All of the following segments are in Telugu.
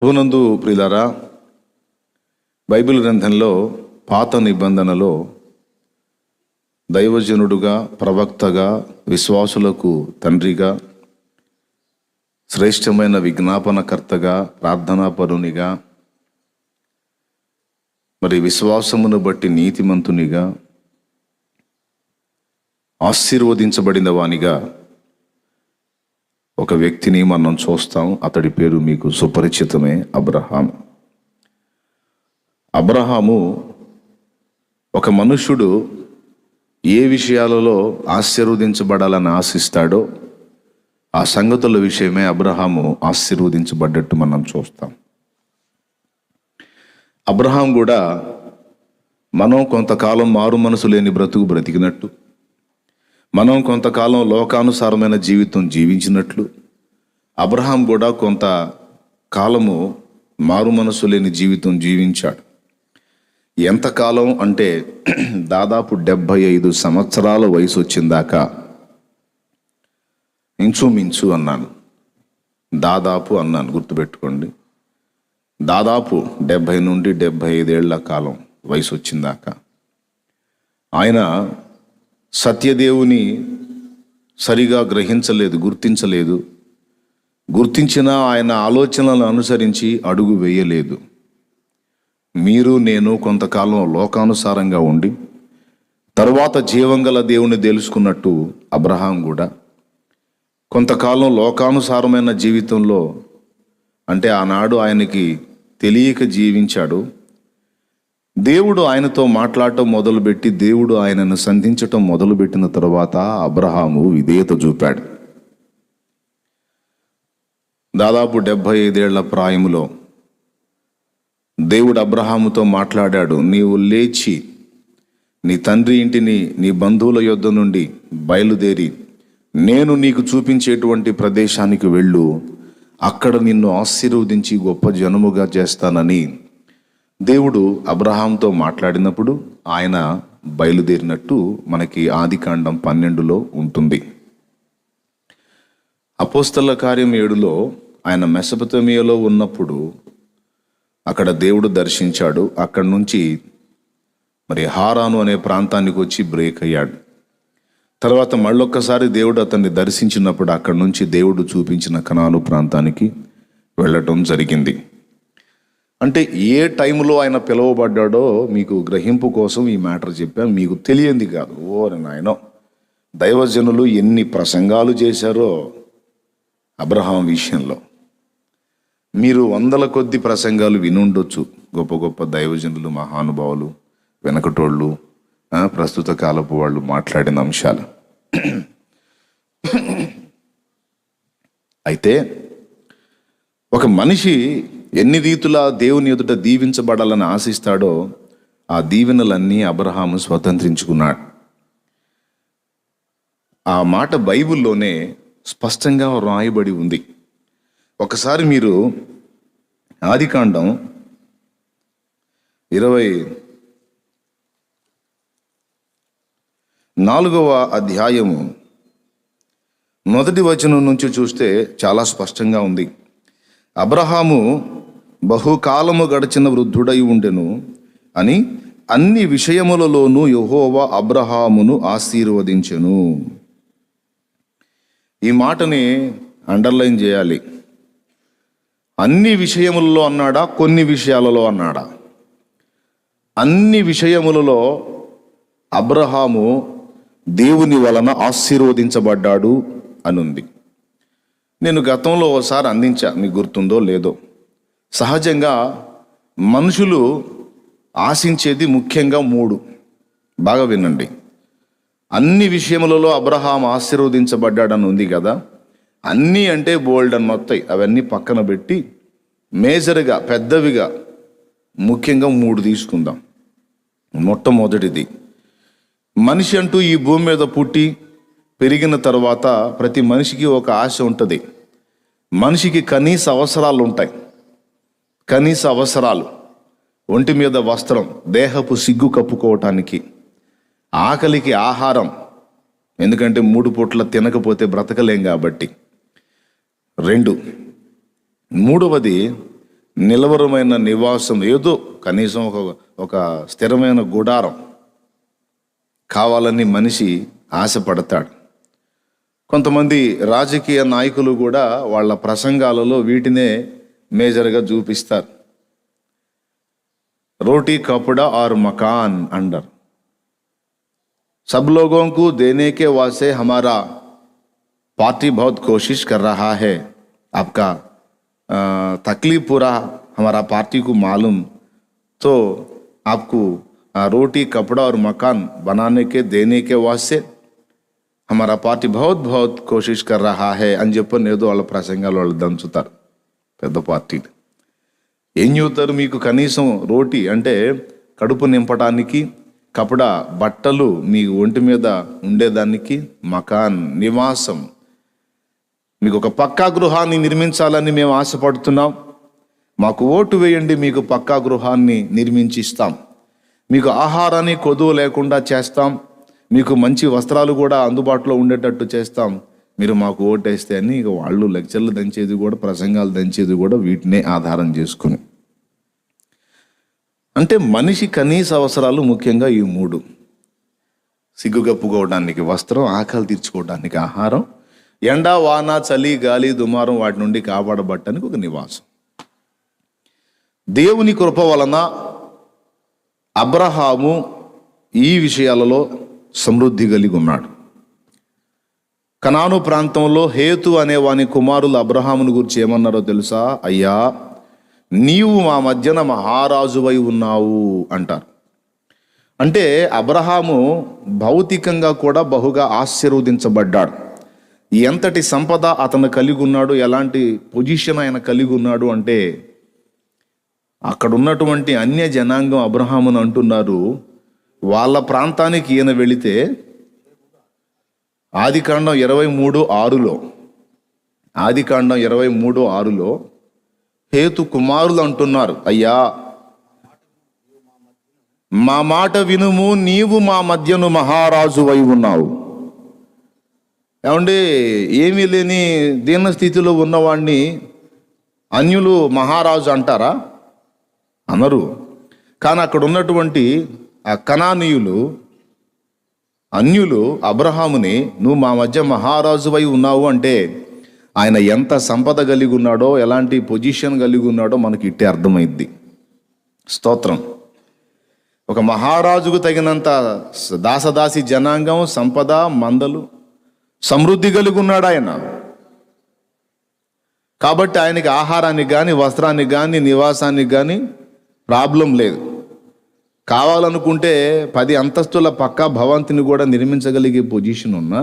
ప్రభునందు ప్రియులారా, బైబిల్ గ్రంథంలో పాత నిబంధనలో దైవజనుడుగా, ప్రవక్తగా, విశ్వాసులకు తండ్రిగా, శ్రేష్టమైన విజ్ఞాపనకర్తగా, ప్రార్థనాపరునిగా, మరి విశ్వాసమును బట్టి నీతిమంతునిగా, ఆశీర్వదించబడిన వానిగా ఒక వ్యక్తిని మనం చూస్తాం. అతడి పేరు మీకు సుపరిచితమే, అబ్రహాము. అబ్రహాము ఒక మనుష్యుడు ఏ విషయాలలో ఆశీర్వదించబడాలని ఆశిస్తాడో ఆ సంగతుల విషయమే అబ్రహాము ఆశీర్వదించబడ్డట్టు మనం చూస్తాం. అబ్రహాం కూడా మనం కొంతకాలం మారు మనసు లేని బ్రతుకు బ్రతికినట్టు, మనం కొంతకాలం లోకానుసారమైన జీవితం జీవించినట్లు, అబ్రహాం కూడా కొంత కాలము మారు మనసు లేని జీవితం జీవించాడు. ఎంతకాలం అంటే దాదాపు 75 సంవత్సరాల వయసు వచ్చిందాకా, ఇంచుమించు అన్నాను, దాదాపు అన్నాను, గుర్తుపెట్టుకోండి. దాదాపు 70 నుండి 75 ఏళ్ల కాలం వయసు వచ్చిందాకా ఆయన సత్యదేవుని సరిగా గ్రహించలేదు, గుర్తించినా ఆయన ఆలోచనలను అనుసరించి అడుగు వేయలేదు. మీరు నేను కొంతకాలం లోకానుసారంగా ఉండి తరువాత జీవంగల దేవుని తెలుసుకున్నట్టు అబ్రహాం కూడా కొంతకాలం లోకానుసారమైన జీవితంలో, అంటే ఆనాడు ఆయనకి తెలియక జీవించాడు. దేవుడు ఆయనతో మాట్లాడటం మొదలుపెట్టి, దేవుడు ఆయనను సంధించటం మొదలుపెట్టిన తర్వాత అబ్రహాము విధేయత చూపాడు. దాదాపు 75 ఏళ్ల ప్రాయములో దేవుడు అబ్రహాముతో మాట్లాడాడు. నీవు లేచి నీ తండ్రి ఇంటిని, నీ బంధువుల యొద్ద నుండి బయలుదేరి నేను నీకు చూపించేటువంటి ప్రదేశానికి వెళ్ళు, అక్కడ నిన్ను ఆశీర్వదించి గొప్ప జనముగా చేస్తానని దేవుడు అబ్రహాంతో మాట్లాడినప్పుడు ఆయన బయలుదేరినట్టు మనకి ఆదికాండం 12లో ఉంటుంది. అపోస్తల కార్యం 7లో ఆయన మెసొపొతామియాలో ఉన్నప్పుడు అక్కడ దేవుడు దర్శించాడు. అక్కడి నుంచి మరి హారాను అనే ప్రాంతానికి వచ్చి బ్రేక్ అయ్యాడు. తర్వాత మళ్ళొక్కసారి దేవుడు అతన్ని దర్శించినప్పుడు అక్కడి నుంచి దేవుడు చూపించిన కనాను ప్రాంతానికి వెళ్ళటం జరిగింది. అంటే ఏ టైంలో ఆయన పిలువబడ్డాడో మీకు గ్రహింపు కోసం ఈ మ్యాటర్ చెప్పాను, మీకు తెలియంది కాదు. నాయనో, దైవజనులు ఎన్ని ప్రసంగాలు చేశారో అబ్రహాం విషయంలో. మీరు 100 కొద్ది ప్రసంగాలు వినుండొచ్చు, గొప్ప గొప్ప దైవజనులు, మహానుభావులు, వెనకటోళ్ళు, ప్రస్తుత కాలపు వాళ్ళు మాట్లాడిన అంశాలు. అయితే ఒక మనిషి ఎన్ని రీతులా దేవుని ఎదుట దీవించబడాలని ఆశిస్తాడో ఆ దీవెనలన్నీ అబ్రహాము స్వతంత్రించుకున్నాడు. ఆ మాట బైబిల్లోనే స్పష్టంగా రాయబడి ఉంది. ఒకసారి మీరు ఆదికాండం 24వ అధ్యాయము 1వ వచనం నుంచి చూస్తే చాలా స్పష్టంగా ఉంది. అబ్రహాము బహుకాలము గడిచిన వృద్ధుడై ఉండెను అని అన్ని విషయములలోనూ యెహోవా అబ్రహామును ఆశీర్వదించెను. ఈ మాటని అండర్లైన్ చేయాలి. అన్ని విషయములలో అన్నాడా, కొన్ని విషయాలలో అన్నాడా? అన్ని విషయములలో అబ్రహాము దేవుని వలన ఆశీర్వదించబడ్డాడు అనుంది. నేను గతంలో ఒకసారి అందించా, మీకు గుర్తుందో లేదో. సహజంగా మనుషులు ఆశించేది ముఖ్యంగా 3. బాగా వినండి. అన్ని విషయములలో అబ్రహాం ఆశీర్వదించబడ్డాడని ఉంది కదా. అన్నీ అంటే బోల్డ్ అని మొత్తం అవన్నీ పక్కన పెట్టి మేజర్గా, పెద్దవిగా ముఖ్యంగా 3 తీసుకుందాం. మొట్టమొదటిది, మనిషి అంటూ ఈ భూమి మీద పుట్టి పెరిగిన తర్వాత ప్రతి మనిషికి ఒక ఆశ ఉంటుంది. మనిషికి కనీస అవసరాలు ఉంటాయి. కనీస అవసరాలు: ఒంటి మీద వస్త్రం, దేహపు సిగ్గు కప్పుకోవటానికి, ఆకలికి ఆహారం, ఎందుకంటే 3 పూట్ల తినకపోతే బ్రతకలేం కాబట్టి. 2, మూడవది నిలవరమైన నివాసం, ఏదో కనీసం ఒక స్థిరమైన గుడారం కావాలని మనిషి ఆశపడతాడు. కొంతమంది రాజకీయ నాయకులు కూడా వాళ్ళ ప్రసంగాలలో వీటినే మేజర్గా చూపిస్తారు. रोटी कपड़ा और मकान अंडर सब लोगों को देने के वास्ते हमारा पार्टी बहुत कोशिश कर रहा है, आपका तकलीफ पूरा हमारा पार्टी को मालूम, तो आपको रोटी कपड़ा और मकान बनाने के देने के वास्ते हमारा पार्टी बहुत बहुत कोशिश कर रहा है అని చెప్పని ఏదో వాళ్ళ ప్రసంగాలు వాళ్ళు దంచుతారు. పెద్ద పార్టీలు ఏం చెబుతారు? మీకు కనీసం రోటీ అంటే కడుపు నింపడానికి, కపడా బట్టలు మీ ఒంటి మీద ఉండేదానికి, మకాన్ నివాసం, మీకు ఒక పక్కా గృహాన్ని నిర్మించాలని మేము ఆశపడుతున్నాం, మాకు ఓటు వేయండి, మీకు పక్కా గృహాన్ని నిర్మించిస్తాం, మీకు ఆహారాన్ని కొదువు లేకుండా చేస్తాం, మీకు మంచి వస్త్రాలు కూడా అందుబాటులో ఉండేటట్టు చేస్తాం, మీరు మాకు ఓటేస్తే అని ఇక వాళ్ళు లెక్చర్లు దంచేది కూడా, ప్రసంగాలు దంచేది కూడా వీటినే ఆధారం చేసుకుని. అంటే మనిషి కనీస అవసరాలు ముఖ్యంగా ఈ 3: సిగ్గుగప్పుకోవడానికి వస్త్రం, ఆకలి తీర్చుకోవడానికి ఆహారం, ఎండ వాన చలి గాలి దుమారం వాటి నుండి కాపాడబట్టడానికి ఒక నివాసం. దేవుని కృప వలన అబ్రహాము ఈ విషయాలలో సమృద్ధి కలిగి ఉన్నాడు. కనాను ప్రాంతంలో హేతు అనే వాని కుమారులు అబ్రహామును గురించి ఏమన్నారో తెలుసా? అయ్యా, నీవు మా మధ్యన మహారాజువై ఉన్నావు అంటారు. అంటే అబ్రహాము భౌతికంగా కూడా బహుగా ఆశీర్వదించబడ్డాడు. ఎంతటి సంపద అతను కలిగి ఉన్నాడు, ఎలాంటి పొజిషన్ ఆయన కలిగి ఉన్నాడు అంటే, అక్కడ ఉన్నటువంటి అన్య జనాంగం అబ్రహామును అంటున్నారు, వాళ్ళ ప్రాంతానికి ఈయన వెళితే ఆదికాండం 23:6లో హేతు కుమారులు అంటున్నారు, అయ్యా మా మాట వినుము, నీవు మా మధ్యను మహారాజు అయి ఉన్నావు. ఏమండి, ఏమీ లేని దీన స్థితిలో ఉన్నవాడిని అన్యులు మహారాజు అంటారా? అనరు. కానీ అక్కడ ఉన్నటువంటి ఆ కనానీయులు, అన్యులు అబ్రహాముని నువ్వు మా మధ్య మహారాజువై ఉన్నావు అంటే ఆయన ఎంత సంపద కలిగి ఉన్నాడో, ఎలాంటి పొజిషన్ కలిగి ఉన్నాడో మనకి ఇట్టే అర్థమైద్ది. స్తోత్రం. ఒక మహారాజుకు తగినంత దాసదాసి జనాంగం, సంపద, మందలు, సమృద్ధి కలిగి ఉన్నాడు ఆయన. కాబట్టి ఆయనకి ఆహారానికి కానీ, వస్త్రానికి కానీ, నివాసానికి కానీ ప్రాబ్లం లేదు. కావాలనుకుంటే 10 అంతస్తుల పక్కా భవంతిని కూడా నిర్మించగలిగే పొజిషన్ ఉన్నా,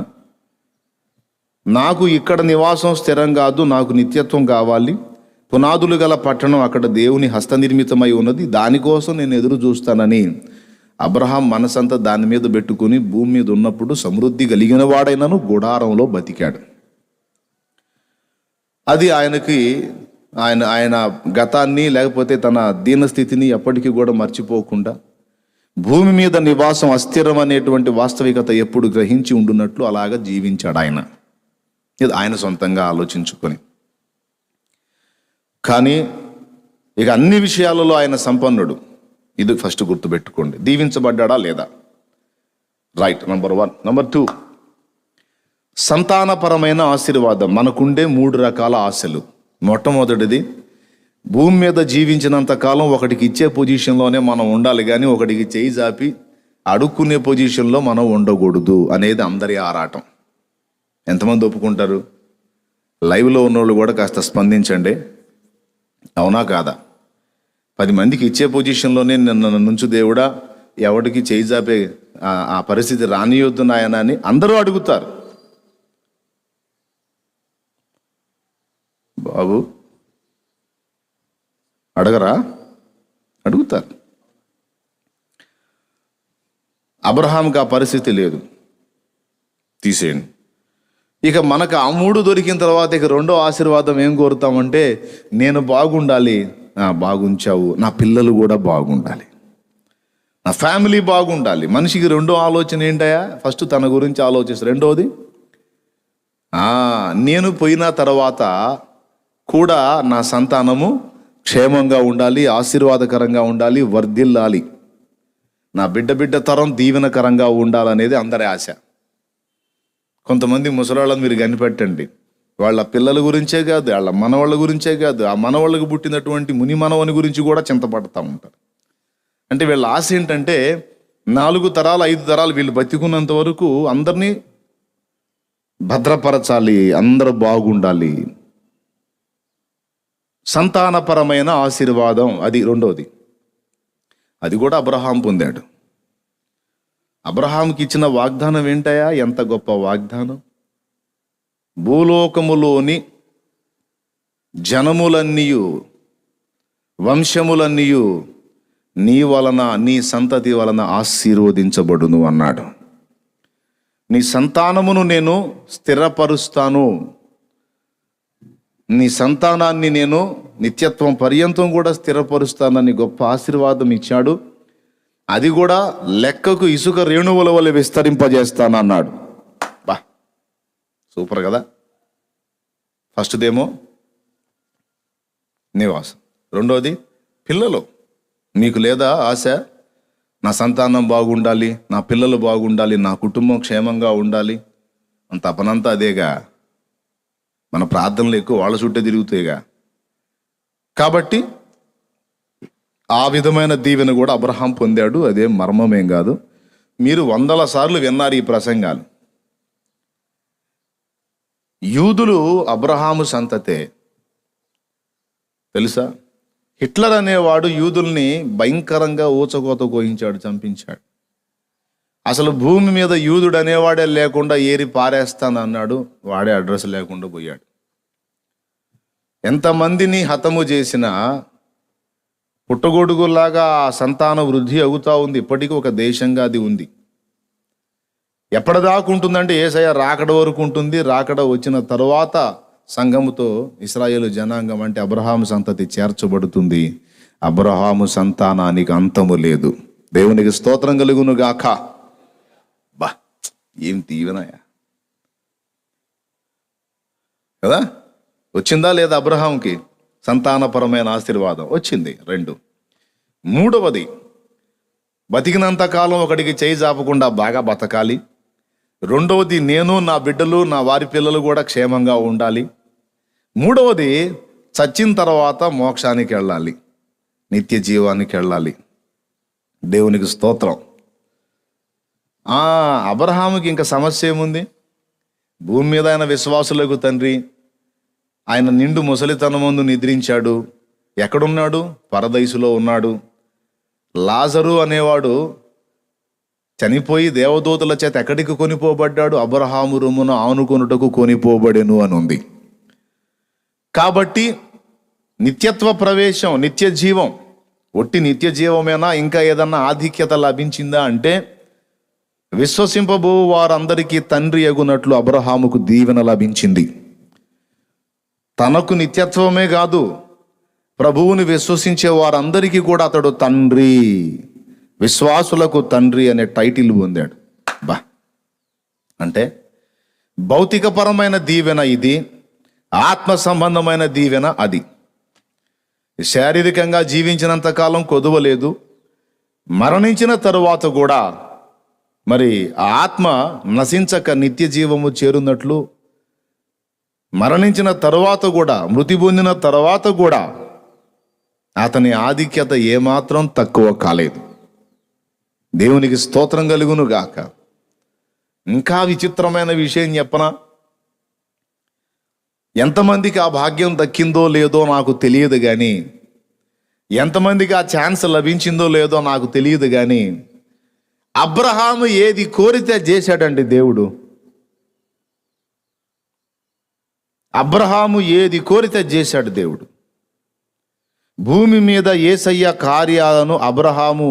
నాకు ఇక్కడ నివాసం స్థిరం కాదు, నాకు నిత్యత్వం కావాలి, పునాదులు గల పట్టణం అక్కడ దేవుని హస్తనిర్మితమై ఉన్నది, దానికోసం నేను ఎదురు చూస్తానని అబ్రహాం మనసంతా దాని మీద పెట్టుకుని భూమి మీద ఉన్నప్పుడు సమృద్ధి కలిగిన వాడైనను గుడారంలో బతికాడు. అది ఆయనకి ఆయన గతాన్ని, లేకపోతే తన దీనస్థితిని ఎప్పటికీ కూడా మర్చిపోకుండా భూమి మీద నివాసం అస్థిరం అనేటువంటి వాస్తవికత ఎప్పుడు గ్రహించి ఉండున్నట్లు అలాగా జీవించాడు ఆయన. ఇది ఆయన సొంతంగా ఆలోచించుకొని. కానీ ఇక అన్ని విషయాలలో ఆయన సంపన్నుడు. ఇది ఫస్ట్ గుర్తుపెట్టుకోండి. దీవించబడ్డా లేదా? రైట్. నంబర్ 1. నంబర్ 2, సంతానపరమైన ఆశీర్వాదం. మనకుండే 3 రకాల ఆశలు. మొట్టమొదటిది, భూమి మీద జీవించినంత కాలం ఒకటికి ఇచ్చే పొజిషన్లోనే మనం ఉండాలి, కానీ ఒకటికి చేయి చాపి అడుక్కునే పొజిషన్లో మనం ఉండకూడదు అనేది అందరి ఆరాటం. ఎంతమంది ఒప్పుకుంటారు? లైవ్లో ఉన్నోళ్ళు కూడా కాస్త స్పందించండి. అవునా కాదా? 10 మందికి ఇచ్చే పొజిషన్లోనే నన్ను నుంచు దేవుడా, ఎవడికి చేయి చాపే ఆ పరిస్థితి రానియొద్దు నాయన అని అందరూ అడుగుతారు. బాబు అడగరా? అడుగుతారు. అబ్రహాంకి ఆ పరిస్థితి లేదు, తీసేయండి. ఇక మనకు ఆ 3 దొరికిన తర్వాత ఇక రెండో ఆశీర్వాదం ఏం కోరుతామంటే, నేను బాగుండాలి. బాగుంచావు, నా పిల్లలు కూడా బాగుండాలి, నా ఫ్యామిలీ బాగుండాలి. మనిషికి రెండో ఆలోచన ఏంటయా? ఫస్ట్ తన గురించి ఆలోచిస్తారు. రెండోది, నేను పోయిన తర్వాత కూడా నా సంతానము క్షేమంగా ఉండాలి, ఆశీర్వాదకరంగా ఉండాలి, వర్ధిల్లాలి, నా బిడ్డ తరం దీవెనకరంగా ఉండాలనేది అందరి ఆశ. కొంతమంది ముసలాళ్ళని మీరు కనిపెట్టండి, వాళ్ళ పిల్లల గురించే కాదు, వాళ్ళ మనవాళ్ళ గురించే కాదు, ఆ మనవాళ్ళకు పుట్టినటువంటి ముని మనవని గురించి కూడా చింతపడతా ఉంటారు. అంటే వీళ్ళ ఆశ ఏంటంటే 4 తరాలు 5 తరాలు వీళ్ళు బతికున్నంత వరకు అందరినీ భద్రపరచాలి, అందరూ బాగుండాలి. సంతానపరమైన ఆశీర్వాదం అది రెండోది. అది కూడా అబ్రహాం పొందాడు. అబ్రహాంకి ఇచ్చిన వాగ్దానం ఏంటయా? ఎంత గొప్ప వాగ్దానం! భూలోకములోని జనములన్నీయు వంశములన్నీయు నీ వలన, నీ సంతతి వలన ఆశీర్వదించబడును అన్నాడు. నీ సంతానమును నేను స్థిరపరుస్తాను, నీ సంతానాన్ని నేను నిత్యత్వం పర్యంతం కూడా స్థిరపరుస్తానని గొప్ప ఆశీర్వాదం ఇచ్చాడు. అది కూడా లెక్కకు ఇసుక రేణువుల వల్ల విస్తరింపజేస్తానన్నాడు. బా, సూపర్ కదా. ఫస్ట్దేమో నివాసం, రెండోది పిల్లలు. మీకు లేదా ఆశ? నా సంతానం బాగుండాలి, నా పిల్లలు బాగుండాలి, నా కుటుంబం క్షేమంగా ఉండాలి. అంత తపనంతా అదేగా. మన ప్రార్థనలు ఎక్కువ వాళ్ళ చుట్టే తిరుగుతాయిగా. కాబట్టి ఆ విధమైన దీవెన కూడా అబ్రహాం పొందాడు. అదే మర్మమేం కాదు. మీరు 100 సార్లు విన్నారు ఈ ప్రసంగాలు. యూదులు అబ్రహాము సంతతే తెలుసా? హిట్లర్ అనేవాడు యూదుల్ని భయంకరంగా ఊచకోత కోయించాడు, చంపించాడు. అసలు భూమి మీద యూదుడు అనేవాడే లేకుండా ఏరి పారేస్తానన్నాడు. వాడే అడ్రస్ లేకుండా పోయాడు. ఎంతమందిని హతము చేసినా పుట్టగొడుగులాగా ఆ సంతాన వృద్ధి అవుతా ఉంది. ఇప్పటికీ ఒక దేశంగా అది ఉంది. ఎప్పటిదాకా ఉంటుందంటే యేసయ్య రాకడ వరకు ఉంటుంది. రాకడ వచ్చిన తరువాత సంఘముతో ఇశ్రాయేలు జనాంగం అంటే అబ్రహాము సంతతి చేర్చబడుతుంది. అబ్రహాము సంతానానికి అంతము లేదు. దేవునికి స్తోత్రం కలుగును గాక. బా, ఏం దీవెనయా కదా. వచ్చిందా లేదా అబ్రహాంకి సంతానపరమైన ఆశీర్వాదం? వచ్చింది. 2, మూడవది, బతికినంత కాలం ఒకడికి చేయి జాపకుండా బాగా బతకాలి. రెండవది, నేను, నా బిడ్డలు, నా వారి పిల్లలు కూడా క్షేమంగా ఉండాలి. మూడవది, చచ్చిన తర్వాత మోక్షానికి వెళ్ళాలి, నిత్య జీవానికి వెళ్ళాలి. దేవునికి స్తోత్రం. అబ్రహాముకి ఇంకా సమస్య ఏముంది? భూమి మీద ఆయన విశ్వాసులకు తండ్రి. ఆయన నిండు ముసలితనం ముందు నిద్రించాడు. ఎక్కడున్నాడు? పరదైసులో ఉన్నాడు. లాజరు అనేవాడు చనిపోయి దేవదూతల చేత ఎక్కడికి కొనిపోబడ్డాడు? అబ్రహాము రొమ్మున ఆనుకొనుటకు కొనిపోబడెను అని ఉంది. కాబట్టి నిత్యత్వ ప్రవేశం, నిత్య జీవం, ఒట్టి నిత్య జీవమేనా? ఇంకా ఏదన్నా ఆధిక్యత లభించిందా అంటే, విశ్వసింపబో వారందరికీ తండ్రి అగునట్లు అబ్రహాముకు దీవెన లభించింది. తనకు నిత్యత్వమే కాదు, ప్రభువుని విశ్వసించే వారందరికీ కూడా అతడు తండ్రి, విశ్వాసులకు తండ్రి అనే టైటిల్ పొందాడు. బా, అంటే భౌతికపరమైన దీవెన ఇది, ఆత్మ సంబంధమైన దీవెన అది. శారీరకంగా జీవించినంత కాలం కొదువలేదు. మరణించిన తరువాత కూడా మరి ఆ ఆత్మ నశించక నిత్య జీవము చేరున్నట్లు, మరణించిన తరువాత కూడా, మృతి పొందిన తరువాత కూడా అతని ఆధిక్యత ఏమాత్రం తక్కువ కాలేదు. దేవునికి స్తోత్రం కలుగును గాక. ఇంకా విచిత్రమైన విషయం చెప్పనా? ఎంతమందికి ఆ భాగ్యం దక్కిందో లేదో నాకు తెలియదు కానీ, ఎంతమందికి ఆ ఛాన్స్ లభించిందో లేదో నాకు తెలియదు కానీ, అబ్రహాము ఏది కోరితే చేశాడండి దేవుడు. అబ్రహాము ఏది కోరితే చేశాడు దేవుడు. భూమి మీద యేసయ్య కార్యాలను అబ్రహాము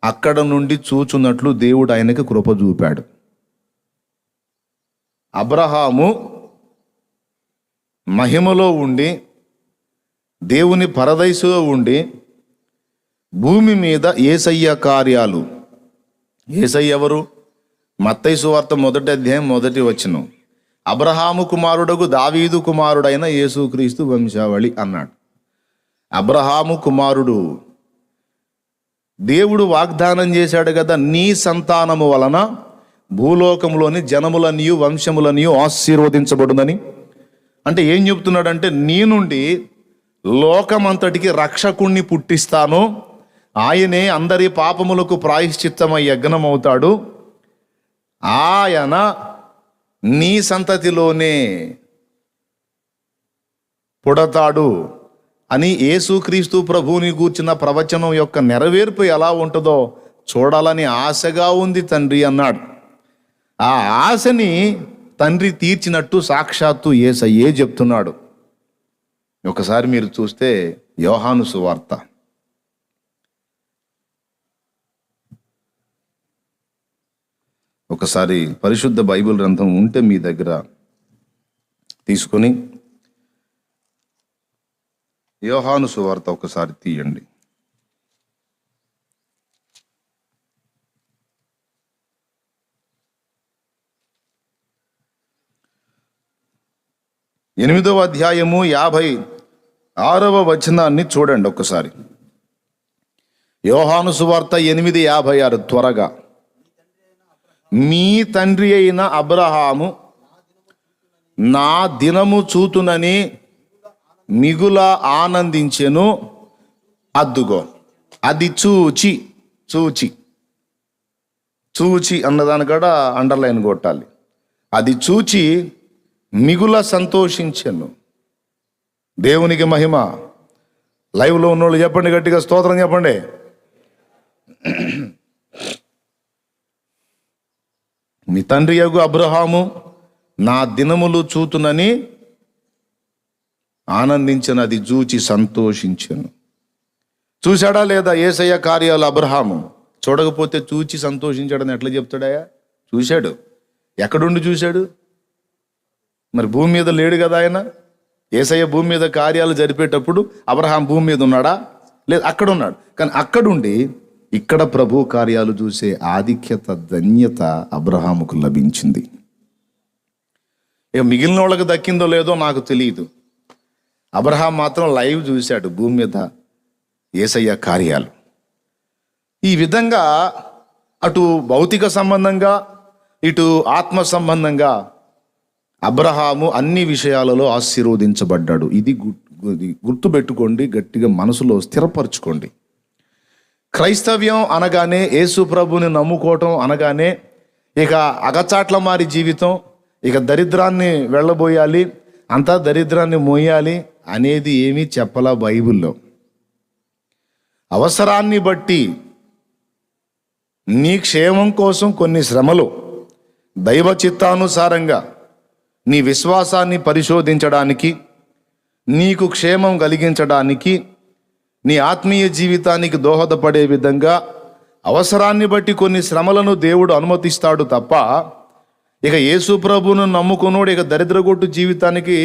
అక్కడ నుండి చూచున్నట్లు దేవుడు ఆయనకు కృప చూపాడు. అబ్రహాము మహిమలో ఉండి, దేవుని పరదైసులో ఉండి, భూమి మీద యేసయ్య కార్యాలు. యేసయ్య ఎవరు? మత్తయి సువార్త 1వ అధ్యాయం 1వ వచనం, అబ్రహాము కుమారుడగు దావీదు కుమారుడైన యేసుక్రీస్తు వంశావళి అన్నాడు. అబ్రహాము కుమారుడు. దేవుడు వాగ్దానం చేశాడు కదా, నీ సంతానము వలన భూలోకంలోని జనములనియు వంశములనియు ఆశీర్వదించబడునని. అంటే ఏం చెప్తున్నాడంటే, నీ నుండి లోకమంతటికి రక్షకుణ్ణి పుట్టిస్తాను, ఆయనే అందరి పాపములకు ప్రాయశ్చిత్తమై యజ్ఞమవుతాడు, ఆయన నీ సంతతిలోనే పుడతాడు అని యేసుక్రీస్తు ప్రభువుని గూర్చిన ప్రవచనం యొక్క నెరవేర్పు ఎలా ఉంటుందో చూడాలని ఆశగా ఉంది తండ్రి అన్నాడు. ఆ ఆశని తండ్రి తీర్చినట్టు సాక్షాత్తు యేసయ్యే చెప్తున్నాడు. ఒకసారి మీరు చూస్తే యోహాను సువార్త ఒకసారి పరిశుద్ధ బైబిల్ గ్రంథం ఉంటే మీ దగ్గర తీసుకొని యోహాను సువార్త ఒకసారి తీయండి. ఎనిమిదవ అధ్యాయము 56వ వచనాన్ని చూడండి ఒకసారి. యోహాను సువార్త 8:56 త్వరగా. మీ తండ్రి అయిన అబ్రహాము నా దినము చూతునని మిగుల ఆనందించెను, అద్దుగో. అది చూచి చూచి చూచి అన్నదానికాడ అండర్లైన్ కొట్టాలి. అది చూచి మిగుల సంతోషించెను. దేవునికి మహిమ. లైవ్లో ఉన్నోళ్ళు చెప్పండి, గట్టిగా స్తోత్రం చెప్పండి. మీ తండ్రి యగు అబ్రహాము నా దినములు చూతునని ఆనందించను, అది చూచి సంతోషించను. చూశాడా లేదా యేసయ్య కార్యాలు అబ్రహాము? చూడకపోతే చూచి సంతోషించాడని ఎట్లా చెప్తాడయా? చూశాడు. ఎక్కడుండి చూశాడు? మరి భూమి మీద లేడు కదా ఆయన. యేసయ్య భూమి మీద కార్యాలు జరిపేటప్పుడు అబ్రహాం భూమి మీద ఉన్నాడా? లేదు, అక్కడ ఉన్నాడు. కానీ అక్కడుండి ఇక్కడ ప్రభు కార్యాలు చూసే ఆధిక్యత, ధన్యత అబ్రహాముకు లభించింది. ఇక మిగిలిన వాళ్ళకి దక్కిందో లేదో నాకు తెలియదు. అబ్రహాం మాత్రం లైవ్ చూశాడు భూమి మీద యేసయ్య కార్యాలు. ఈ విధంగా అటు భౌతిక సంబంధంగా ఇటు ఆత్మ సంబంధంగా అబ్రహాము అన్ని విషయాలలో ఆశీర్వదించబడ్డాడు. ఇది గుర్తుపెట్టుకోండి, గట్టిగా మనసులో స్థిరపరచుకోండి. క్రైస్తవ్యం అనగానే, యేసు ప్రభుని నమ్ముకోవటం అనగానే ఇక అగచాట్ల మారి జీవితం, ఇక దరిద్రాన్ని వెళ్ళబోయాలి, అంతా దరిద్రాన్ని మోయాలి అనేది ఏమీ చెప్పలా బైబిల్లో. అవసరాన్ని బట్టి నీ క్షేమం కోసం కొన్ని శ్రమలు, దైవ చిత్తానుసారంగా నీ విశ్వాసాన్ని పరిశోధించడానికి, నీకు క్షేమం కలిగించడానికి, నీ ఆత్మీయ జీవితానికి దోహదపడే విధంగా అవసరాన్ని బట్టి కొన్ని శ్రమలను దేవుడు అనుమతిస్తాడు తప్ప, ఇక యేసు ప్రభువును నమ్ముకున్నాడు ఇక దరిద్రగొట్టు జీవితానికి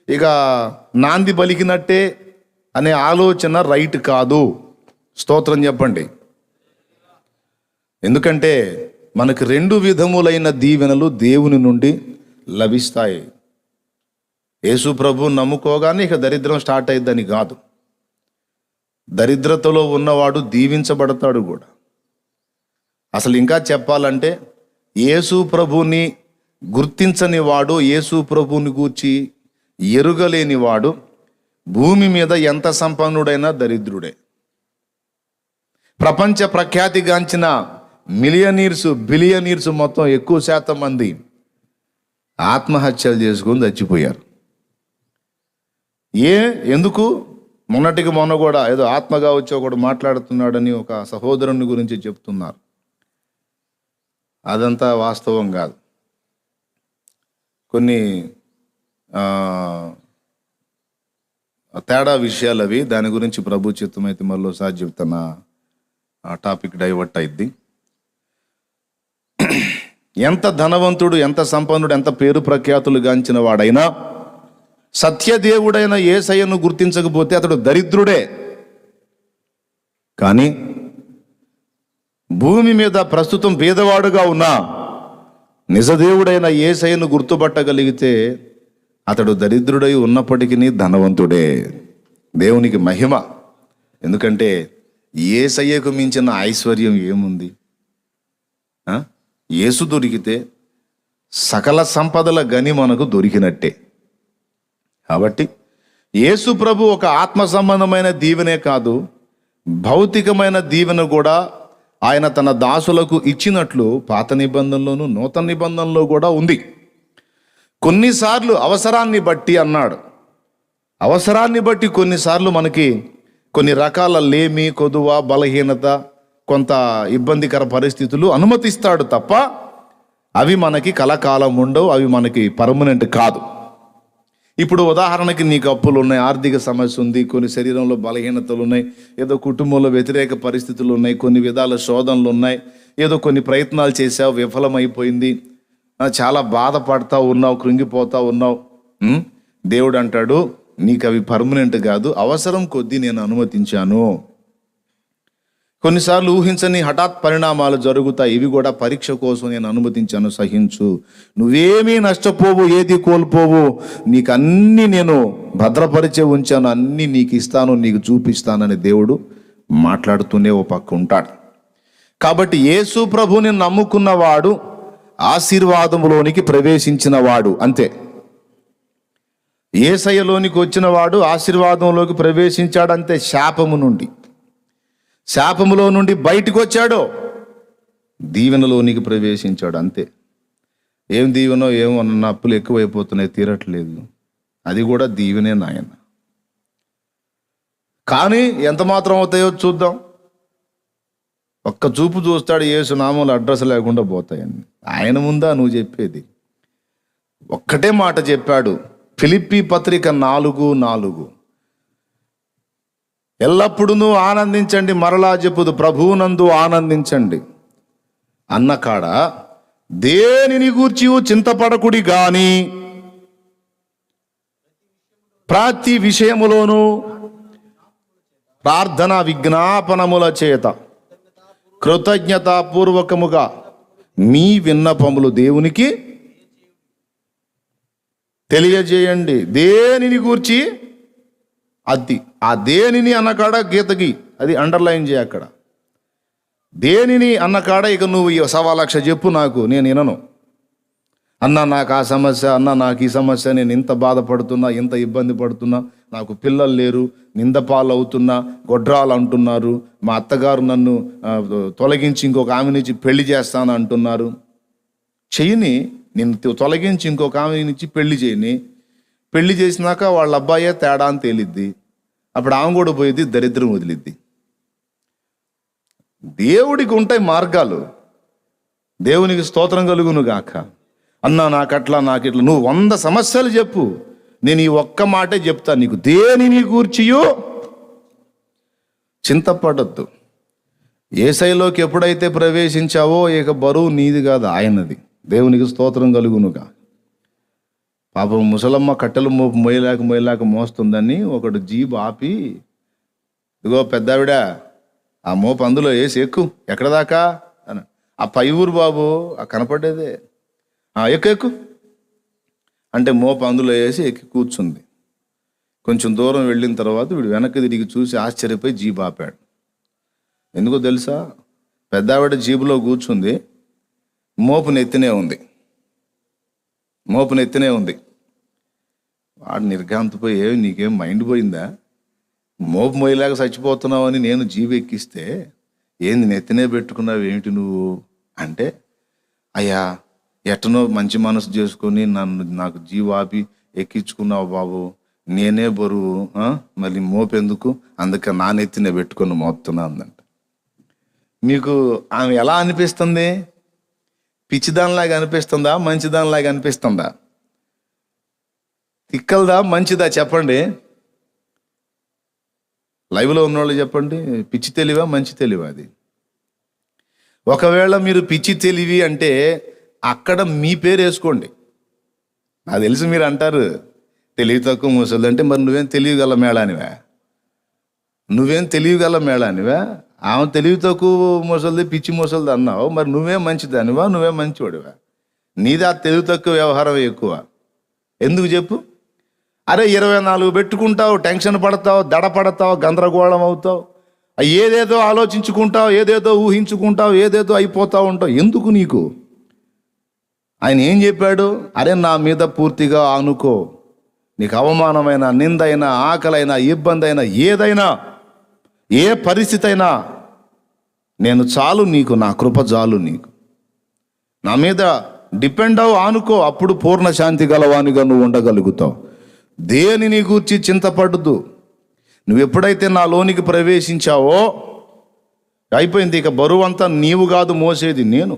ఇక నాంది పలికినట్టే అనే ఆలోచన రైట్ కాదు. స్తోత్రం చెప్పండి. ఎందుకంటే మనకు 2 విధములైన దీవెనలు దేవుని నుండి లభిస్తాయి. యేసు ప్రభువు నమ్ముకోగానే ఇక దరిద్రం స్టార్ట్ అయ్యిద్దని కాదు. దరిద్రతలో ఉన్నవాడు దీవించబడతాడు కూడా. అసలు ఇంకా చెప్పాలంటే యేసు ప్రభుని గుర్తించని వాడు, యేసు ప్రభుని గూర్చి ఎరుగలేని వాడు భూమి మీద ఎంత సంపన్నుడైనా దరిద్రుడే. ప్రపంచ ప్రఖ్యాతిగాంచిన మిలియనీర్స్, బిలియనీర్స్ మొత్తం ఎక్కువ శాతం మంది ఆత్మహత్యలు చేసుకొని చచ్చిపోయారు. ఎందుకు? మొన్నటికి మొన్న కూడా ఏదో ఆత్మగా వచ్చి ఒకడు మాట్లాడుతున్నాడని ఒక సహోదరుని గురించి చెప్తున్నారు. అదంతా వాస్తవం కాదు. కొన్ని తేడా విషయాలు అవి. దాని గురించి ప్రభు చిత్తమైతే మరోసారి చెప్తున్నా, ఆ టాపిక్ డైవర్ట్ అయింది. ఎంత ధనవంతుడు, ఎంత సంపన్నుడు, ఎంత పేరు ప్రఖ్యాతులు గాంచిన వాడైనా సత్యదేవుడైన యేసయ్యను గుర్తించకపోతే అతడు దరిద్రుడే. కానీ భూమి మీద ప్రస్తుతం పేదవాడుగా ఉన్నా నిజదేవుడైన యేసయ్యను గుర్తుపట్టగలిగితే అతడు దరిద్రుడై ఉన్నప్పటికీ ధనవంతుడే. దేవునికి మహిమ. ఎందుకంటే యేసయ్యకు మించిన ఐశ్వర్యం ఏముంది? యేసు దొరికితే సకల సంపదల గని మనకు దొరికినట్టే. కాబట్టి యేసు ప్రభు ఒక ఆత్మ సంబంధమైన దీవెనే కాదు, భౌతికమైన దీవెన కూడా ఆయన తన దాసులకు ఇచ్చినట్లు పాత నిబంధనలోను నూతన నిబంధనలో కూడా ఉంది. కొన్నిసార్లు అవసరాన్ని బట్టి అన్నాడు. అవసరాన్ని బట్టి కొన్నిసార్లు మనకి కొన్ని రకాల లేమి, కొదువ, బలహీనత, కొంత ఇబ్బందికర పరిస్థితులు అనుమతిస్తాడు తప్ప అవి మనకి కలకాలం ఉండవు, అవి మనకి పర్మనెంట్ కాదు. ఇప్పుడు ఉదాహరణకి నీకు అప్పులు ఉన్నాయి, ఆర్థిక సమస్య ఉంది, కొన్ని శరీరంలో బలహీనతలు ఉన్నాయి, ఏదో కుటుంబంలో వ్యతిరేక పరిస్థితులు ఉన్నాయి, కొన్ని విధాల శోధనలు ఉన్నాయి, ఏదో కొన్ని ప్రయత్నాలు చేసావు, విఫలమైపోయింది, చాలా బాధపడతా ఉన్నావు, కృంగిపోతా ఉన్నావు. దేవుడు అంటాడు, నీకు అవి పర్మనెంట్ కాదు, అవసరం కొద్దీ నేను అనుమతించాను. కొన్నిసార్లు ఊహించని హఠాత్ పరిణామాలు జరుగుతాయి, ఇవి కూడా పరీక్ష కోసం నేను అనుమతించాను, సహించు. నువ్వేమీ నష్టపోవు, ఏది కోల్పోవు, నీకు అన్నీ నేను భద్రపరిచే ఉంచాను, అన్నీ నీకు ఇస్తాను, నీకు చూపిస్తానని దేవుడు మాట్లాడుతూనే ఓ పక్క ఉంటాడు. కాబట్టి యేసు ప్రభుని నమ్ముకున్నవాడు ఆశీర్వాదములోనికి ప్రవేశించిన వాడు అంతే. యేసయ్యలోనికి వచ్చిన వాడు ఆశీర్వాదంలోకి ప్రవేశించాడంతే. శాపములో నుండి బయటికి వచ్చాడో దీవెనలోనికి ప్రవేశించాడు అంతే. ఏం దీవెనో ఏమో, నా అప్పులు ఎక్కువైపోతున్నాయి, తీరట్లేదు, అది కూడా దీవెనే నాయన. కానీ ఎంత మాత్రం అవుతాయో చూద్దాం. ఒక్క చూపు చూస్తాడు, యేసు నామంలో అడ్రస్ లేకుండా పోతాయని. ఆయన ముందా నువ్వు చెప్పేది? ఒక్కటే మాట చెప్పాడు, ఫిలిప్పీ పత్రిక 4:4, ఎల్లప్పుడూ ఆనందించండి, మరలా చెప్పుదు ప్రభువునందు ఆనందించండి అన్న కాడ దేనిని గూర్చి చింతపడకుడి గాని ప్రతి విషయములోను ప్రార్థన విజ్ఞాపనముల చేత కృతజ్ఞతాపూర్వకముగా మీ విన్నపములు దేవునికి తెలియజేయండి. దేనిని గూర్చి, అది ఆ దేనిని అన్నకాడ గీతకి అది అండర్లైన్ చేయ. అక్కడ దేనిని అన్నకాడ ఇక నువ్వు 1,00,000 చెప్పు, నాకు నేను వినను. అన్న నాకు ఆ సమస్య, అన్న నాకు ఈ సమస్య, నేను ఇంత బాధపడుతున్నా, ఇంత ఇబ్బంది పడుతున్నా, నాకు పిల్లలు లేరు, నిందపాలు అవుతున్నా, గొడ్రాలు అంటున్నారు, మా అత్తగారు నన్ను తొలగించి ఇంకొక ఆమెనిచ్చి పెళ్లి చేస్తాను అంటున్నారు. చెయ్యిని, నేను తొలగించి ఇంకొక ఆమెనిచ్చి పెళ్లి చేయని, పెళ్లి చేసినాక వాళ్ళ అబ్బాయే తేడా అని తేలిద్ది, అప్పుడు ఆమె కూడా పోయిద్ది, దరిద్రం వదిలిద్ది. దేవుడికి ఉంటాయి మార్గాలు. దేవునికి స్తోత్రం కలుగును గాక. అన్నా నాకట్లా, నాకిట్లా, నువ్వు 100 సమస్యలు చెప్పు, నేను ఈ ఒక్క మాటే చెప్తా నీకు, దేనిని గూర్చియో చింతపడద్దు. యేసయ్యలోకి ఎప్పుడైతే ప్రవేశించావో ఇక బరువు నీది కాదు, ఆయనది. దేవునికి స్తోత్రం కలుగునుగా. పాపం ముసలమ్మ కట్టెలు మోపు మొయ్యలేక మోస్తుందని ఒకడు జీబు ఆపి, ఇదిగో పెద్దావిడ ఆ మోపు అందులో వేసి ఎక్కు, ఎక్కడ దాకా అని. ఆ పై ఊరు బాబు, ఆ కనపడేదే, ఎక్కు అంటే మోపు అందులో వేసి ఎక్కి కూర్చుంది. కొంచెం దూరం వెళ్ళిన తర్వాత వీడు వెనక్కి తిరిగి చూసి ఆశ్చర్యపోయి జీబు ఆపాడు. ఎందుకో తెలుసా? పెద్దావిడ జీబులో కూర్చుంది, మోపు నెత్తినే ఉంది. వాడు నిర్ఘాంతపోయి, ఏమి నీకేం మైండ్ పోయిందా? మోపు మొయ్యలాగా చచ్చిపోతున్నావు అని నేను జీబు ఎక్కిస్తే ఏంది నెత్తినే పెట్టుకున్నావు ఏమిటి నువ్వు అంటే, అయ్యా ఎట్టనో మంచి మనసు చేసుకొని నాకు జీవు ఆపి ఎక్కించుకున్నావు బాబు, నేనే బరువు, మళ్ళీ మోపెందుకు, అందుకే నా నెత్తినే పెట్టుకుని మోపుతున్నా అందంట. మీకు ఆమె ఎలా అనిపిస్తుంది? పిచ్చిదానిలాగా అనిపిస్తుందా, మంచిదానిలాగా అనిపిస్తుందా? తిక్కలదా, మంచిదా చెప్పండి? లైవ్లో ఉన్నవాళ్ళు చెప్పండి. పిచ్చి తెలివా, మంచి తెలివా? అది ఒకవేళ మీరు పిచ్చి తెలివి అంటే అక్కడ మీ పేరు వేసుకోండి. నాకు తెలిసి మీరు అంటారు తెలివి తక్కువ ముసలి అంటే, మరి నువ్వేం తెలియగల మేళానివా? ఆమె తెలివి తక్కువ ముసలిది, పిచ్చి ముసలిది అన్నావు, మరి నువ్వేం మంచిదానివా, నువ్వేం మంచివాడివా? నీది ఆ తెలివి తక్కువ వ్యవహారం ఎక్కువ. ఎందుకు చెప్పు? అరే 24 పెట్టుకుంటావు, టెన్షన్ పడతావు, దడ పడతావు, గందరగోళం అవుతావు, ఏదేదో ఆలోచించుకుంటావు, ఏదేదో ఊహించుకుంటావు, ఏదేదో అయిపోతూ ఉంటావు. ఎందుకు నీకు? ఆయన ఏం చెప్పాడు? అరే నా మీద పూర్తిగా ఆనుకో. నీకు అవమానమైన, నిందైనా, ఆకలైనా, ఇబ్బంది అయినా, ఏదైనా, ఏ పరిస్థితి అయినా నేను చాలు నీకు, నా కృప చాలు నీకు. నా మీద డిపెండ్ అవు, ఆనుకో. అప్పుడు పూర్ణ శాంతి గలవానిగా నువ్వు ఉండగలుగుతావు. దేనిని గూర్చి చింతపడద్దు. నువ్వు ఎప్పుడైతే నా లోనికి ప్రవేశించావో అయిపోయింది. ఇక బరువు అంతా నీవు కాదు మోసేది, నేను.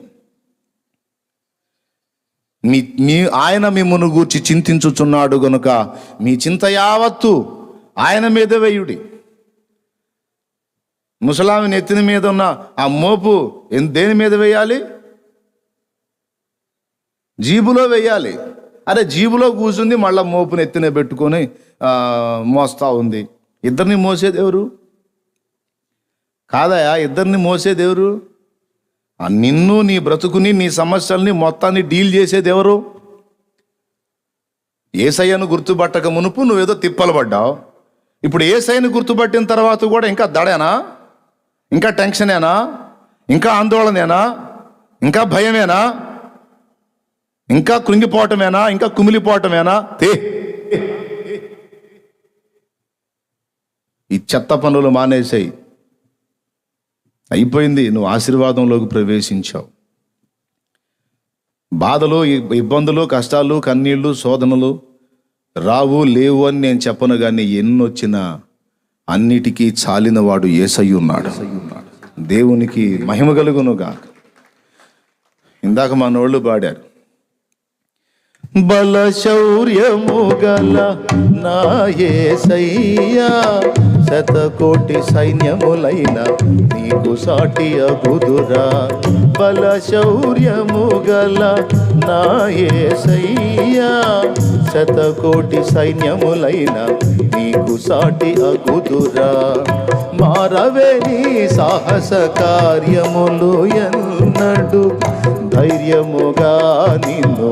ఆయన మిమ్మును గూర్చి చింతించుచున్నాడు గనుక మీ చింత యావత్తు ఆయన మీద వేయుడి. ముసలామి నెత్తిన మీద ఉన్న ఆ మోపు దేని మీద వేయాలి? జీబులో వేయాలి. అరే జీబులో కూర్చుంది, మళ్ళీ మోపుని ఎత్తిన పెట్టుకొని మోస్తా ఉంది. ఇద్దరిని మోసేది ఎవరు? కాదయా, ఇద్దరిని మోసేది ఎవరు? నిన్ను, నీ బ్రతుకుని, నీ సమస్యల్ని మొత్తాన్ని డీల్ చేసేది ఎవరు? యేసయ్యను గుర్తుపట్టక మునుపు నువ్వేదో తిప్పలు పడ్డావు. ఇప్పుడు యేసయ్యను గుర్తుపట్టిన తర్వాత కూడా ఇంకా దడేనా? ఇంకా టెన్షనేనా? ఇంకా ఆందోళనేనా? ఇంకా భయమేనా? ఇంకా కృంగిపోవటమేనా? ఇంకా కుమిలిపోవటమేనా? ఈ చెత్త పనులు మానేసాయి. అయిపోయింది. నువ్వు ఆశీర్వాదంలోకి ప్రవేశించావు. బాధలు, ఇబ్బందులు, కష్టాలు, కన్నీళ్లు, శోధనలు రావు లేవు అని నేను చెప్పను, కానీ ఎన్నొచ్చినా అన్నిటికీ చాలినవాడు యేసయ్య ఉన్నాడు. దేవునికి మహిమ కలుగునుగా. ఇందాక మనోళ్ళు పాడారు, బల శౌర్యము గల నా యేసయ్యా, శతకోటి సైన్యములైన నీకు సాటి అగుదురా. బల శౌర్యము గల నా యేసయ్యా, శతకోటి సైన్యములైన నీకు సాటి అగుదురా. మారవే నీ సాహస కార్యములు ఎన్నడు, ధైర్యముగా నిన్ను